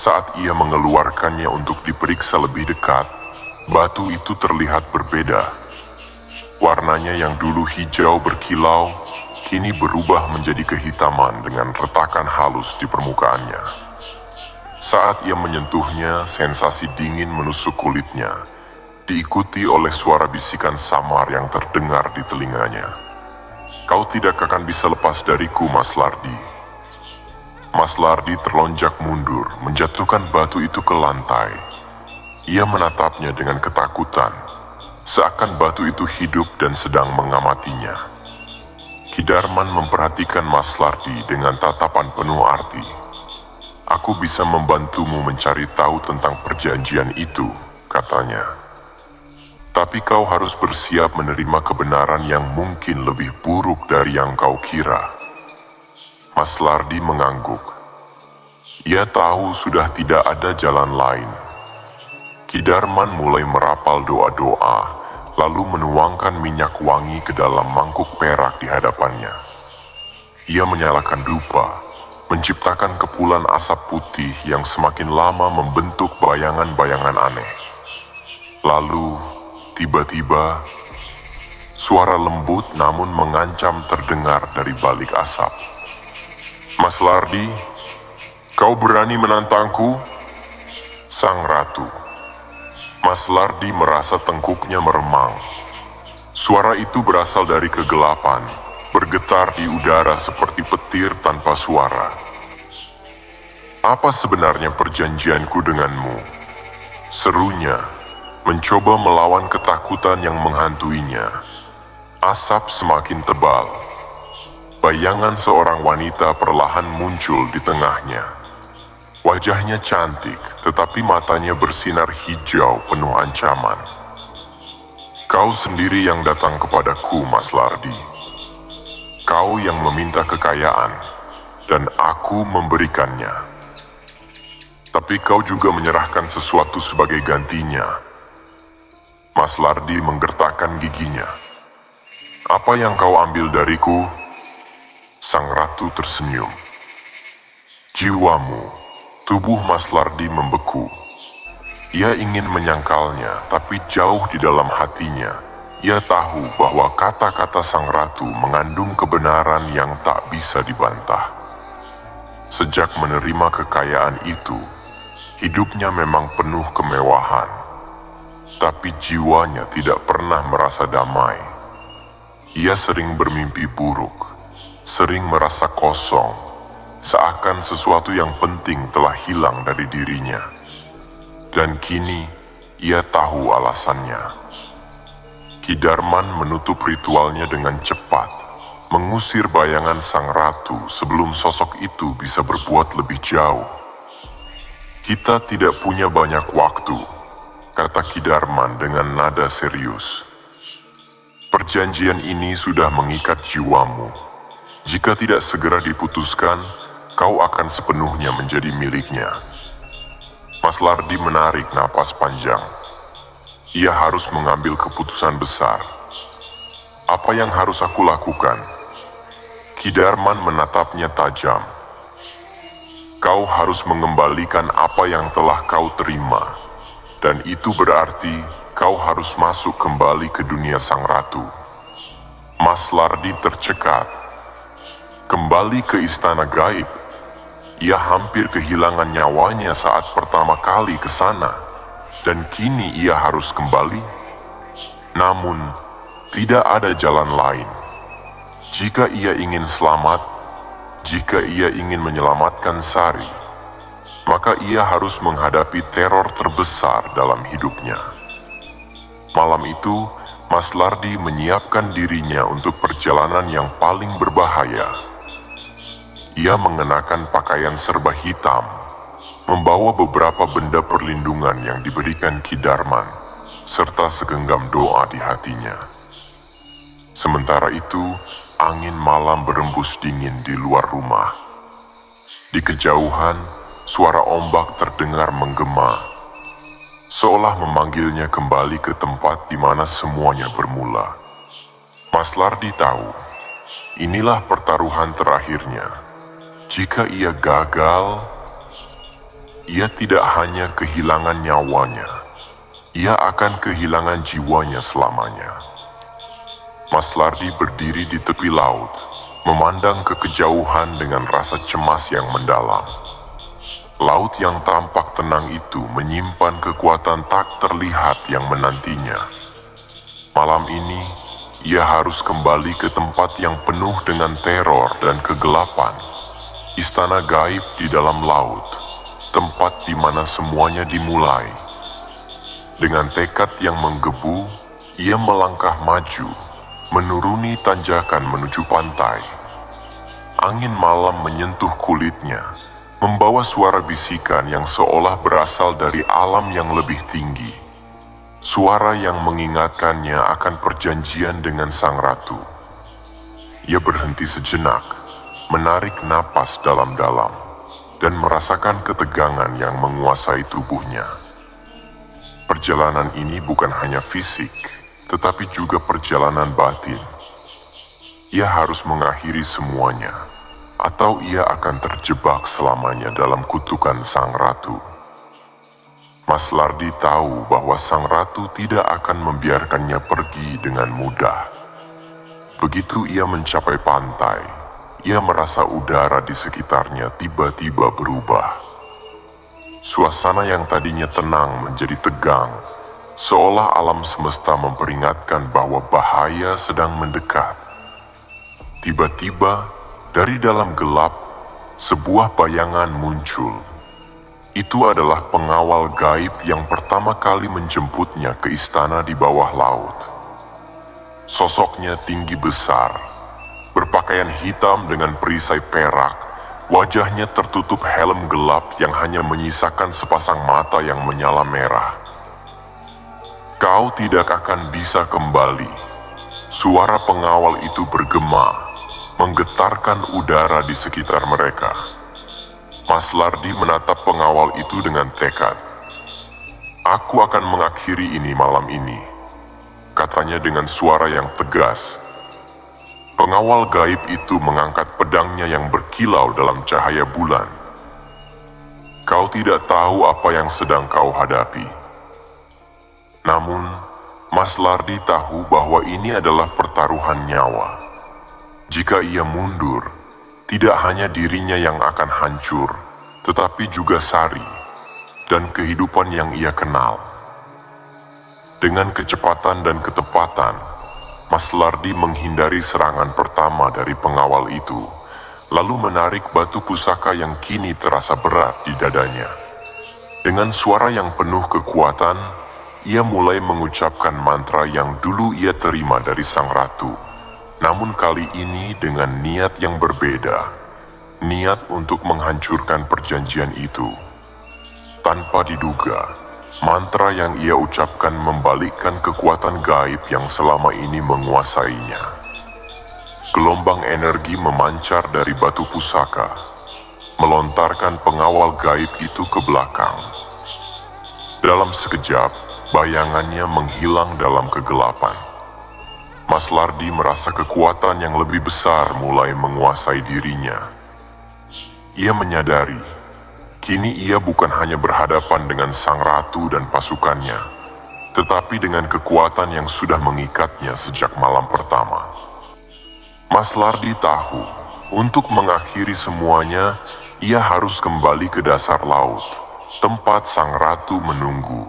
Saat ia mengeluarkannya untuk diperiksa lebih dekat, batu itu terlihat berbeda. Warnanya yang dulu hijau berkilau, kini berubah menjadi kehitaman dengan retakan halus di permukaannya. Saat ia menyentuhnya, sensasi dingin menusuk kulitnya, diikuti oleh suara bisikan samar yang terdengar di telinganya. "Kau tidak akan bisa lepas dariku, Mas Lardi." Mas Lardi terlonjak mundur, menjatuhkan batu itu ke lantai. Ia menatapnya dengan ketakutan, seakan batu itu hidup dan sedang mengamatinya. Kidarman memperhatikan Mas Lardi dengan tatapan penuh arti. "Aku bisa membantumu mencari tahu tentang perjanjian itu," katanya. "Tapi kau harus bersiap menerima kebenaran yang mungkin lebih buruk dari yang kau kira." Mas Lardi mengangguk. Ia tahu sudah tidak ada jalan lain. Kidarman mulai merapal doa-doa, lalu menuangkan minyak wangi ke dalam mangkuk perak di hadapannya. Ia menyalakan dupa, menciptakan kepulan asap putih yang semakin lama membentuk bayangan-bayangan aneh. Lalu, tiba-tiba, suara lembut namun mengancam terdengar dari balik asap. "Mas Lardi, kau berani menantangku?" Sang Ratu. Mas Lardi merasa tengkuknya meremang. Suara itu berasal dari kegelapan, bergetar di udara seperti petir tanpa suara. "Apa sebenarnya perjanjianku denganmu?" serunya, mencoba melawan ketakutan yang menghantuinya. Asap semakin tebal. Bayangan seorang wanita perlahan muncul di tengahnya. Wajahnya cantik, tetapi matanya bersinar hijau penuh ancaman. "Kau sendiri yang datang kepadaku, Mas Lardi. Kau yang meminta kekayaan, dan aku memberikannya. Tapi kau juga menyerahkan sesuatu sebagai gantinya." Mas Lardi menggertakkan giginya. "Apa yang kau ambil dariku?" Sang Ratu tersenyum. Jiwamu, tubuh Mas Lardi membeku. Ia ingin menyangkalnya, tapi jauh di dalam hatinya, ia tahu bahwa kata-kata Sang Ratu mengandung kebenaran yang tak bisa dibantah. Sejak menerima kekayaan itu, hidupnya memang penuh kemewahan, tapi jiwanya tidak pernah merasa damai. Ia sering bermimpi buruk, sering merasa kosong, seakan sesuatu yang penting telah hilang dari dirinya. Dan kini, ia tahu alasannya. Kidarman menutup ritualnya dengan cepat, mengusir bayangan Sang Ratu sebelum sosok itu bisa berbuat lebih jauh. "Kita tidak punya banyak waktu," kata Kidarman dengan nada serius. "Perjanjian ini sudah mengikat jiwamu. Jika tidak segera diputuskan, kau akan sepenuhnya menjadi miliknya." Mas Lardi menarik napas panjang. Ia harus mengambil keputusan besar. "Apa yang harus aku lakukan?" Kidarman menatapnya tajam. "Kau harus mengembalikan apa yang telah kau terima, dan itu berarti kau harus masuk kembali ke dunia Sang Ratu." Mas Lardi tercekat. Kembali ke istana gaib. Ia hampir kehilangan nyawanya saat pertama kali ke sana, dan kini ia harus kembali. Namun, tidak ada jalan lain. Jika ia ingin selamat, jika ia ingin menyelamatkan Sari, maka ia harus menghadapi teror terbesar dalam hidupnya. Malam itu, Mas Lardi menyiapkan dirinya untuk perjalanan yang paling berbahaya. Ia mengenakan pakaian serba hitam, membawa beberapa benda perlindungan yang diberikan Kidarman, serta segenggam doa di hatinya. Sementara itu, angin malam berembus dingin di luar rumah. Di kejauhan, suara ombak terdengar menggema, seolah memanggilnya kembali ke tempat di mana semuanya bermula. Mas Lardi tahu, inilah pertaruhan terakhirnya. Jika ia gagal, Ia tidak hanya kehilangan nyawanya, ia akan kehilangan jiwanya selamanya. Mas Lardi berdiri di tepi laut, memandang ke kejauhan dengan rasa cemas yang mendalam. Laut yang tampak tenang itu menyimpan kekuatan tak terlihat yang menantinya. Malam ini, ia harus kembali ke tempat yang penuh dengan teror dan kegelapan. Istana gaib di dalam laut, tempat di mana semuanya dimulai. Dengan tekad yang menggebu, ia melangkah maju, menuruni tanjakan menuju pantai. Angin malam menyentuh kulitnya, membawa suara bisikan yang seolah berasal dari alam yang lebih tinggi. Suara yang mengingatkannya akan perjanjian dengan sang ratu. Ia berhenti sejenak, menarik napas dalam-dalam, dan merasakan ketegangan yang menguasai tubuhnya. Perjalanan ini bukan hanya fisik, tetapi juga perjalanan batin. Ia harus mengakhiri semuanya, atau ia akan terjebak selamanya dalam kutukan sang ratu. Mas Lardi tahu bahwa sang ratu tidak akan membiarkannya pergi dengan mudah. Begitu ia mencapai pantai, ia merasa udara di sekitarnya tiba-tiba berubah. Suasana yang tadinya tenang menjadi tegang, seolah alam semesta memperingatkan bahwa bahaya sedang mendekat. Tiba-tiba, dari dalam gelap, sebuah bayangan muncul. Itu adalah pengawal gaib yang pertama kali menjemputnya ke istana di bawah laut. Sosoknya tinggi besar, berpakaian hitam dengan perisai perak, wajahnya tertutup helm gelap yang hanya menyisakan sepasang mata yang menyala merah. Kau tidak akan bisa kembali. Suara pengawal itu bergema, menggetarkan udara di sekitar mereka. Mas Lardi menatap pengawal itu dengan tekad. Aku akan mengakhiri ini malam ini, katanya dengan suara yang tegas. Pengawal gaib itu mengangkat pedangnya yang berkilau dalam cahaya bulan. Kau tidak tahu apa yang sedang kau hadapi. Namun, Mas Lardi tahu bahwa ini adalah pertaruhan nyawa. Jika ia mundur, tidak hanya dirinya yang akan hancur, tetapi juga Sari dan kehidupan yang ia kenal. Dengan kecepatan dan ketepatan, Mas Lardi menghindari serangan pertama dari pengawal itu, lalu menarik batu pusaka yang kini terasa berat di dadanya. Dengan suara yang penuh kekuatan, ia mulai mengucapkan mantra yang dulu ia terima dari sang ratu. Namun kali ini dengan niat yang berbeda, niat untuk menghancurkan perjanjian itu. Tanpa diduga, mantra yang ia ucapkan membalikkan kekuatan gaib yang selama ini menguasainya. Gelombang energi memancar dari batu pusaka, melontarkan pengawal gaib itu ke belakang. Dalam sekejap, bayangannya menghilang dalam kegelapan. Mas Lardi merasa kekuatan yang lebih besar mulai menguasai dirinya. Ia menyadari, kini ia bukan hanya berhadapan dengan sang ratu dan pasukannya, tetapi dengan kekuatan yang sudah mengikatnya sejak malam pertama. Mas Lardi tahu, untuk mengakhiri semuanya, ia harus kembali ke dasar laut, tempat sang ratu menunggu.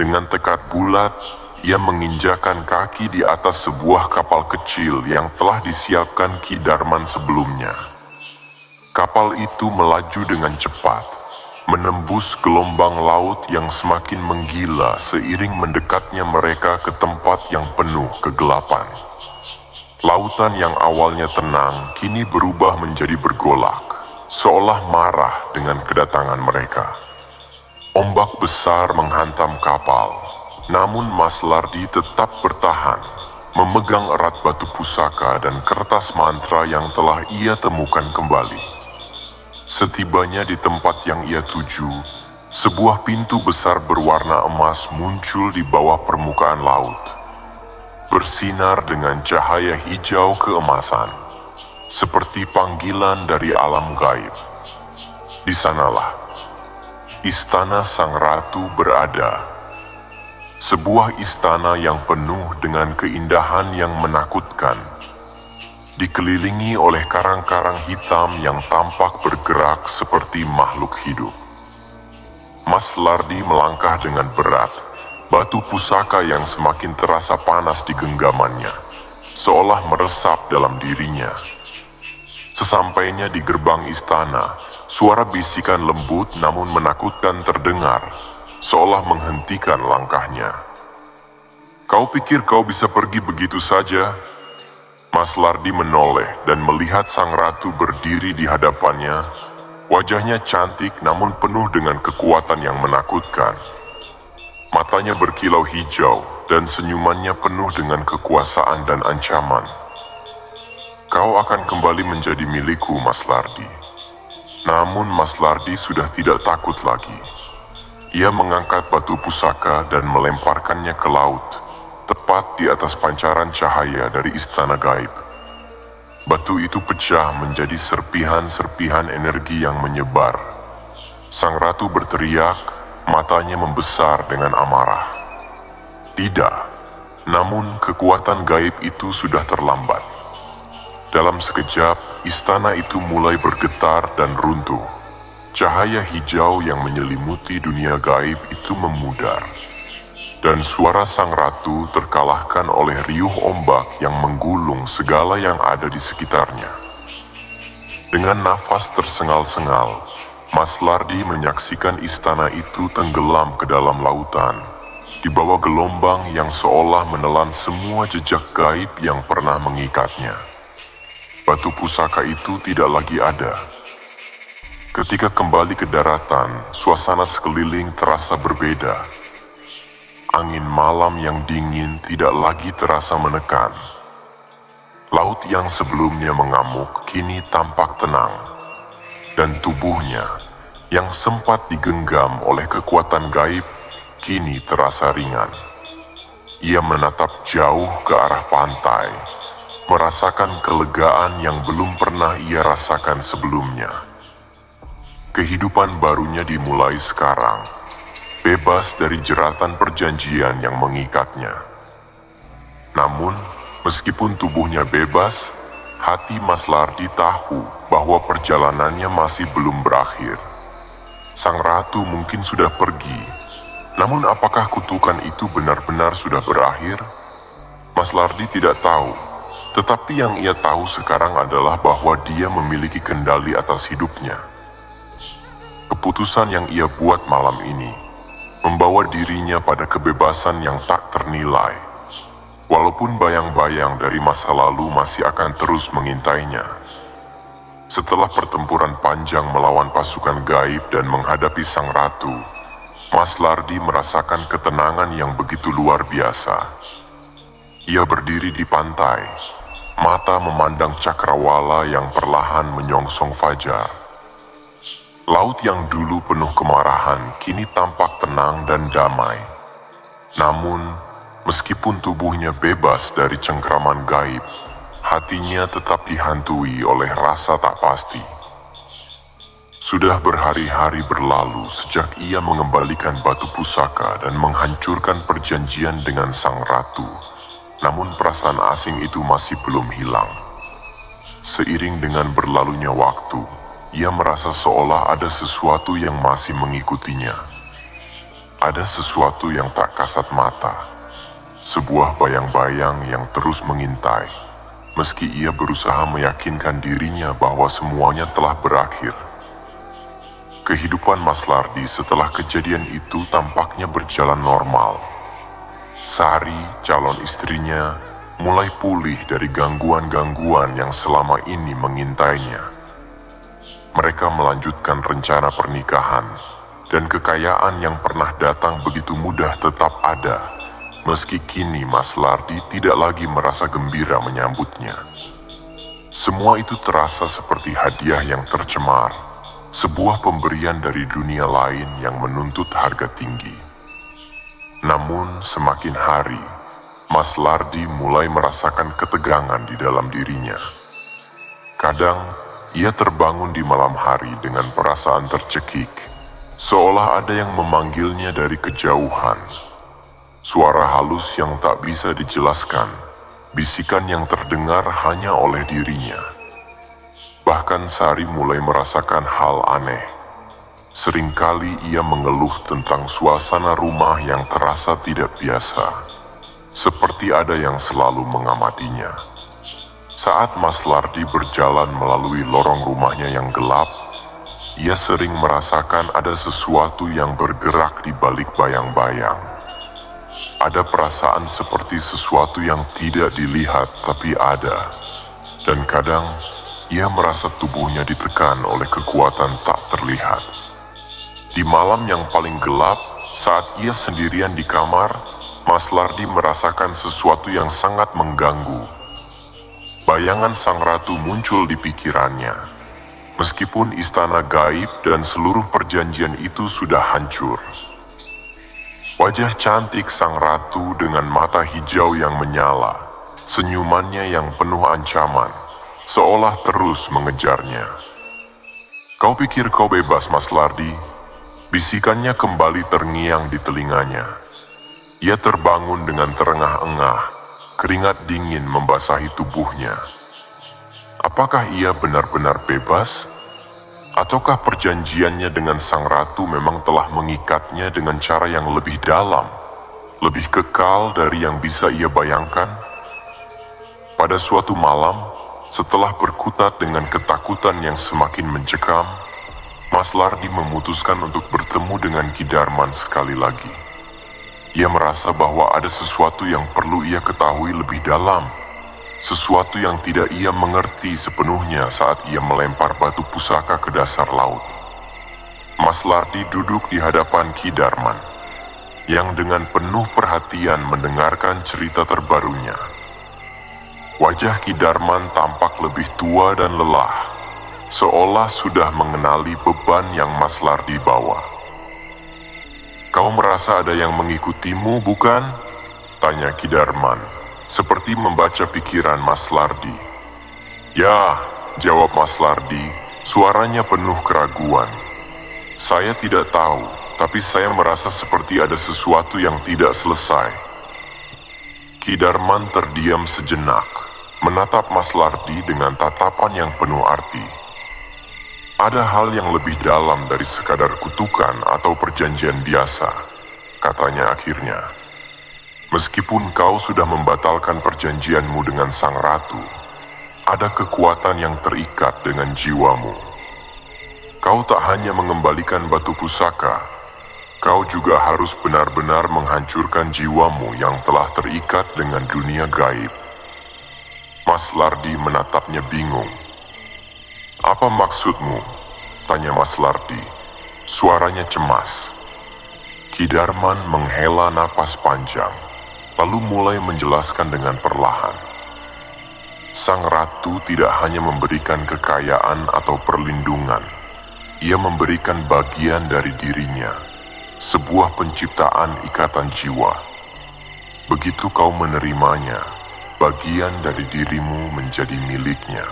Dengan tekad bulat, ia menginjakan kaki di atas sebuah kapal kecil yang telah disiapkan Ki Darman sebelumnya. Kapal itu melaju dengan cepat, menembus gelombang laut yang semakin menggila seiring mendekatnya mereka ke tempat yang penuh kegelapan. Lautan yang awalnya tenang kini berubah menjadi bergolak, seolah marah dengan kedatangan mereka. Ombak besar menghantam kapal. Namun Mas Lardi tetap bertahan, memegang erat batu pusaka dan kertas mantra yang telah ia temukan kembali. Setibanya di tempat yang ia tuju, sebuah pintu besar berwarna emas muncul di bawah permukaan laut. Bersinar dengan cahaya hijau keemasan, seperti panggilan dari alam gaib. Di sanalah, Istana Sang Ratu berada. Sebuah istana yang penuh dengan keindahan yang menakutkan, dikelilingi oleh karang-karang hitam yang tampak bergerak seperti makhluk hidup. Mas Lardi melangkah dengan berat, batu pusaka yang semakin terasa panas di genggamannya, seolah meresap dalam dirinya. Sesampainya di gerbang istana, suara bisikan lembut namun menakutkan terdengar, seolah menghentikan langkahnya. "Kau pikir kau bisa pergi begitu saja?" Mas Lardi menoleh dan melihat sang ratu berdiri di hadapannya. Wajahnya cantik namun penuh dengan kekuatan yang menakutkan. Matanya berkilau hijau dan senyumannya penuh dengan kekuasaan dan ancaman. "Kau akan kembali menjadi milikku, Mas Lardi." Namun Mas Lardi sudah tidak takut lagi. Ia mengangkat batu pusaka dan melemparkannya ke laut, tepat di atas pancaran cahaya dari istana gaib. Batu itu pecah menjadi serpihan-serpihan energi yang menyebar. Sang ratu berteriak, matanya membesar dengan amarah. Tidak, namun kekuatan gaib itu sudah terlambat. Dalam sekejap, istana itu mulai bergetar dan runtuh. Cahaya hijau yang menyelimuti dunia gaib itu memudar. Dan suara sang ratu terkalahkan oleh riuh ombak yang menggulung segala yang ada di sekitarnya. Dengan nafas tersengal-sengal, Mas Lardi menyaksikan istana itu tenggelam ke dalam lautan, di bawah gelombang yang seolah menelan semua jejak gaib yang pernah mengikatnya. Batu pusaka itu tidak lagi ada. Ketika kembali ke daratan, suasana sekeliling terasa berbeda. Angin malam yang dingin tidak lagi terasa menekan. Laut yang sebelumnya mengamuk kini tampak tenang. Dan tubuhnya yang sempat digenggam oleh kekuatan gaib kini terasa ringan. Ia menatap jauh ke arah pantai, merasakan kelegaan yang belum pernah ia rasakan sebelumnya. Kehidupan barunya dimulai sekarang, bebas dari jeratan perjanjian yang mengikatnya. Namun, meskipun tubuhnya bebas, hati Mas Lardi tahu bahwa perjalanannya masih belum berakhir. Sang ratu mungkin sudah pergi, namun apakah kutukan itu benar-benar sudah berakhir? Mas Lardi tidak tahu. Tetapi yang ia tahu sekarang adalah bahwa dia memiliki kendali atas hidupnya. Keputusan yang ia buat malam ini membawa dirinya pada kebebasan yang tak ternilai. Walaupun bayang-bayang dari masa lalu masih akan terus mengintainya. Setelah pertempuran panjang melawan pasukan gaib dan menghadapi sang ratu, Mas Lardi merasakan ketenangan yang begitu luar biasa. Ia berdiri di pantai, mata memandang cakrawala yang perlahan menyongsong fajar. Laut yang dulu penuh kemarahan kini tampak tenang dan damai. Namun, meskipun tubuhnya bebas dari cengkraman gaib, hatinya tetap dihantui oleh rasa tak pasti. Sudah berhari-hari berlalu sejak ia mengembalikan batu pusaka dan menghancurkan perjanjian dengan sang ratu. Namun perasaan asing itu masih belum hilang. Seiring dengan berlalunya waktu, ia merasa seolah ada sesuatu yang masih mengikutinya. Ada sesuatu yang tak kasat mata. Sebuah bayang-bayang yang terus mengintai, meski ia berusaha meyakinkan dirinya bahwa semuanya telah berakhir. Kehidupan Mas Lardi setelah kejadian itu tampaknya berjalan normal. Sari, calon istrinya, mulai pulih dari gangguan-gangguan yang selama ini mengintainya. Mereka melanjutkan rencana pernikahan, dan kekayaan yang pernah datang begitu mudah tetap ada, meski kini Mas Lardi tidak lagi merasa gembira menyambutnya. Semua itu terasa seperti hadiah yang tercemar, sebuah pemberian dari dunia lain yang menuntut harga tinggi. Namun semakin hari, Mas Lardi mulai merasakan ketegangan di dalam dirinya. Kadang, ia terbangun di malam hari dengan perasaan tercekik, seolah ada yang memanggilnya dari kejauhan. Suara halus yang tak bisa dijelaskan, bisikan yang terdengar hanya oleh dirinya. Bahkan Sari mulai merasakan hal aneh. Seringkali ia mengeluh tentang suasana rumah yang terasa tidak biasa, seperti ada yang selalu mengamatinya. Saat Mas Lardi berjalan melalui lorong rumahnya yang gelap, ia sering merasakan ada sesuatu yang bergerak di balik bayang-bayang. Ada perasaan seperti sesuatu yang tidak dilihat tapi ada, dan kadang ia merasa tubuhnya ditekan oleh kekuatan tak terlihat. Di malam yang paling gelap, saat ia sendirian di kamar, Mas Lardi merasakan sesuatu yang sangat mengganggu. Bayangan sang ratu muncul di pikirannya. Meskipun istana gaib dan seluruh perjanjian itu sudah hancur. Wajah cantik sang ratu dengan mata hijau yang menyala, senyumannya yang penuh ancaman, seolah terus mengejarnya. "Kau pikir kau bebas, Mas Lardi?" Bisikannya kembali terngiang di telinganya. Ia terbangun dengan terengah-engah, keringat dingin membasahi tubuhnya. Apakah ia benar-benar bebas? Ataukah perjanjiannya dengan sang ratu memang telah mengikatnya dengan cara yang lebih dalam, lebih kekal dari yang bisa ia bayangkan? Pada suatu malam, setelah berkutat dengan ketakutan yang semakin mencekam, Mas Lardi memutuskan untuk bertemu dengan Ki Darman sekali lagi. Ia merasa bahwa ada sesuatu yang perlu ia ketahui lebih dalam, sesuatu yang tidak ia mengerti sepenuhnya saat ia melempar batu pusaka ke dasar laut. Mas Lardi duduk di hadapan Ki Darman, yang dengan penuh perhatian mendengarkan cerita terbarunya. Wajah Ki Darman tampak lebih tua dan lelah, seolah sudah mengenali beban yang Mas Lardi bawa. "Kau merasa ada yang mengikutimu, bukan?" tanya Ki Darman, seperti membaca pikiran Mas Lardi. "Ya," jawab Mas Lardi, suaranya penuh keraguan. "Saya tidak tahu, tapi saya merasa seperti ada sesuatu yang tidak selesai." Ki Darman terdiam sejenak, menatap Mas Lardi dengan tatapan yang penuh arti. "Ada hal yang lebih dalam dari sekadar kutukan atau perjanjian biasa," katanya akhirnya. "Meskipun kau sudah membatalkan perjanjianmu dengan sang ratu, ada kekuatan yang terikat dengan jiwamu. Kau tak hanya mengembalikan batu pusaka, kau juga harus benar-benar menghancurkan jiwamu yang telah terikat dengan dunia gaib." Mas Lardi menatapnya bingung. "Apa maksudmu?" tanya Mas Lardi. Suaranya cemas. Ki Darman menghela napas panjang, lalu mulai menjelaskan dengan perlahan. Sang ratu tidak hanya memberikan kekayaan atau perlindungan, ia memberikan bagian dari dirinya, sebuah penciptaan ikatan jiwa. Begitu kau menerimanya, bagian dari dirimu menjadi miliknya.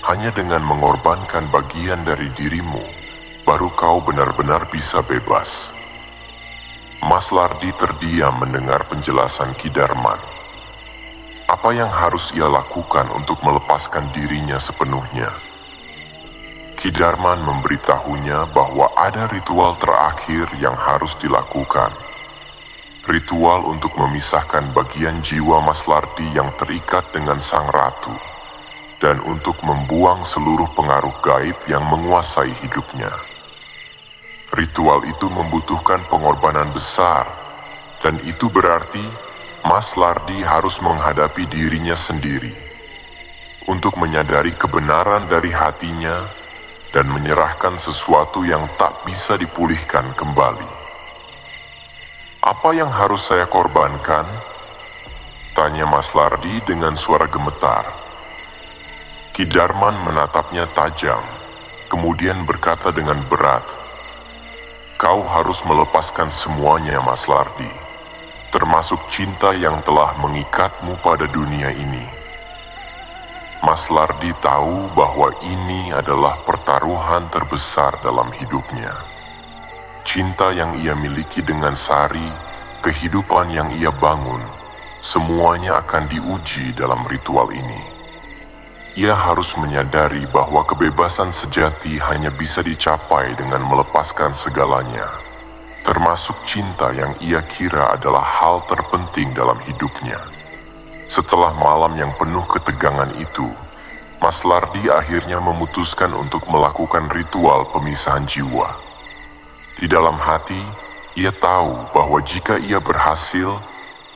Hanya dengan mengorbankan bagian dari dirimu, baru kau benar-benar bisa bebas. Mas Lardi terdiam mendengar penjelasan Ki Darman. Apa yang harus ia lakukan untuk melepaskan dirinya sepenuhnya? Ki Darman memberitahunya bahwa ada ritual terakhir yang harus dilakukan. Ritual untuk memisahkan bagian jiwa Mas Lardi yang terikat dengan sang ratu, dan untuk membuang seluruh pengaruh gaib yang menguasai hidupnya. Ritual itu membutuhkan pengorbanan besar, dan itu berarti Mas Lardi harus menghadapi dirinya sendiri, untuk menyadari kebenaran dari hatinya, dan menyerahkan sesuatu yang tak bisa dipulihkan kembali. "Apa yang harus saya korbankan?" tanya Mas Lardi dengan suara gemetar. Ki Darman menatapnya tajam, kemudian berkata dengan berat, "Kau harus melepaskan semuanya, Mas Lardi, termasuk cinta yang telah mengikatmu pada dunia ini." Mas Lardi tahu bahwa ini adalah pertaruhan terbesar dalam hidupnya. cinta yang ia miliki dengan Sari, kehidupan yang ia bangun, semuanya akan diuji dalam ritual ini. Ia harus menyadari bahwa kebebasan sejati hanya bisa dicapai dengan melepaskan segalanya, termasuk cinta yang ia kira adalah hal terpenting dalam hidupnya. Setelah malam yang penuh ketegangan itu, Mas Lardi akhirnya memutuskan untuk melakukan ritual pemisahan jiwa. Di dalam hati, ia tahu bahwa jika ia berhasil,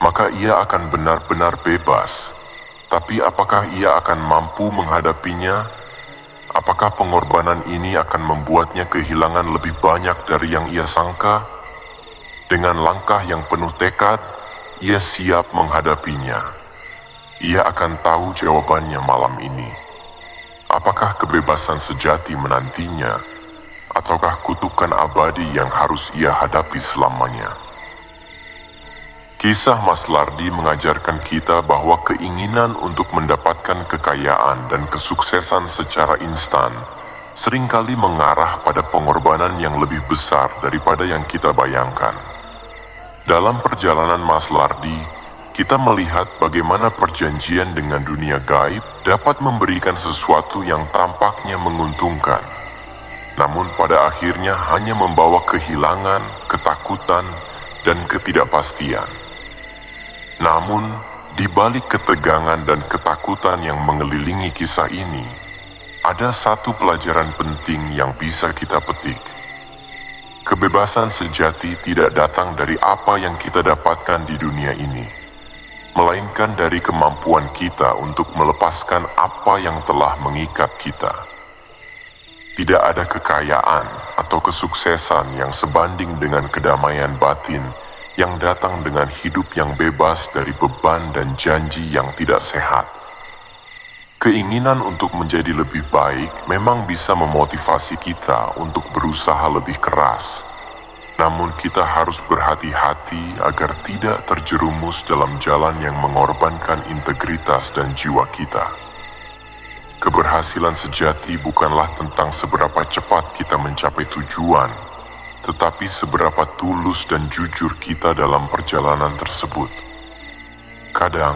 maka ia akan benar-benar bebas. Tapi apakah ia akan mampu menghadapinya? Apakah pengorbanan ini akan membuatnya kehilangan lebih banyak dari yang ia sangka? Dengan langkah yang penuh tekad, ia siap menghadapinya. Ia akan tahu jawabannya malam ini. Apakah kebebasan sejati menantinya, ataukah kutukan abadi yang harus ia hadapi selamanya? Kisah Mas Lardi mengajarkan kita bahwa keinginan untuk mendapatkan kekayaan dan kesuksesan secara instan seringkali mengarah pada pengorbanan yang lebih besar daripada yang kita bayangkan. Dalam perjalanan Mas Lardi, kita melihat bagaimana perjanjian dengan dunia gaib dapat memberikan sesuatu yang tampaknya menguntungkan, namun pada akhirnya hanya membawa kehilangan, ketakutan, dan ketidakpastian. Namun, di balik ketegangan dan ketakutan yang mengelilingi kisah ini, ada satu pelajaran penting yang bisa kita petik. Kebebasan sejati tidak datang dari apa yang kita dapatkan di dunia ini, melainkan dari kemampuan kita untuk melepaskan apa yang telah mengikat kita. Tidak ada kekayaan atau kesuksesan yang sebanding dengan kedamaian batin yang datang dengan hidup yang bebas dari beban dan janji yang tidak sehat. Keinginan untuk menjadi lebih baik memang bisa memotivasi kita untuk berusaha lebih keras. Namun kita harus berhati-hati agar tidak terjerumus dalam jalan yang mengorbankan integritas dan jiwa kita. Keberhasilan sejati bukanlah tentang seberapa cepat kita mencapai tujuan, tetapi seberapa tulus dan jujur kita dalam perjalanan tersebut. Kadang,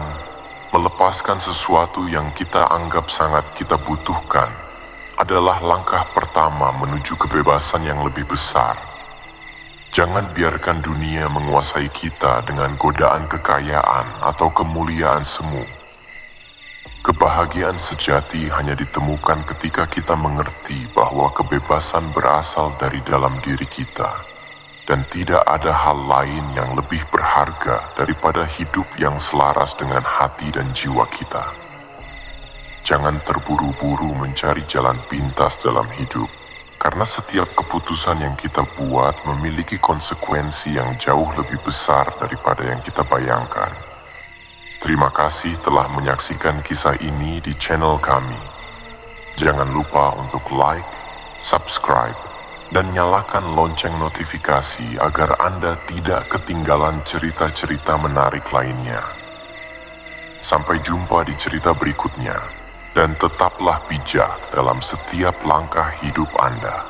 melepaskan sesuatu yang kita anggap sangat kita butuhkan adalah langkah pertama menuju kebebasan yang lebih besar. Jangan biarkan dunia menguasai kita dengan godaan kekayaan atau kemuliaan semu. Kebahagiaan sejati hanya ditemukan ketika kita mengerti bahwa kebebasan berasal dari dalam diri kita, dan tidak ada hal lain yang lebih berharga daripada hidup yang selaras dengan hati dan jiwa kita. Jangan terburu-buru mencari jalan pintas dalam hidup, karena setiap keputusan yang kita buat memiliki konsekuensi yang jauh lebih besar daripada yang kita bayangkan. Terima kasih telah menyaksikan kisah ini di channel kami. Jangan lupa untuk like, subscribe, dan nyalakan lonceng notifikasi agar Anda tidak ketinggalan cerita-cerita menarik lainnya. Sampai jumpa di cerita berikutnya, dan tetaplah bijak dalam setiap langkah hidup Anda.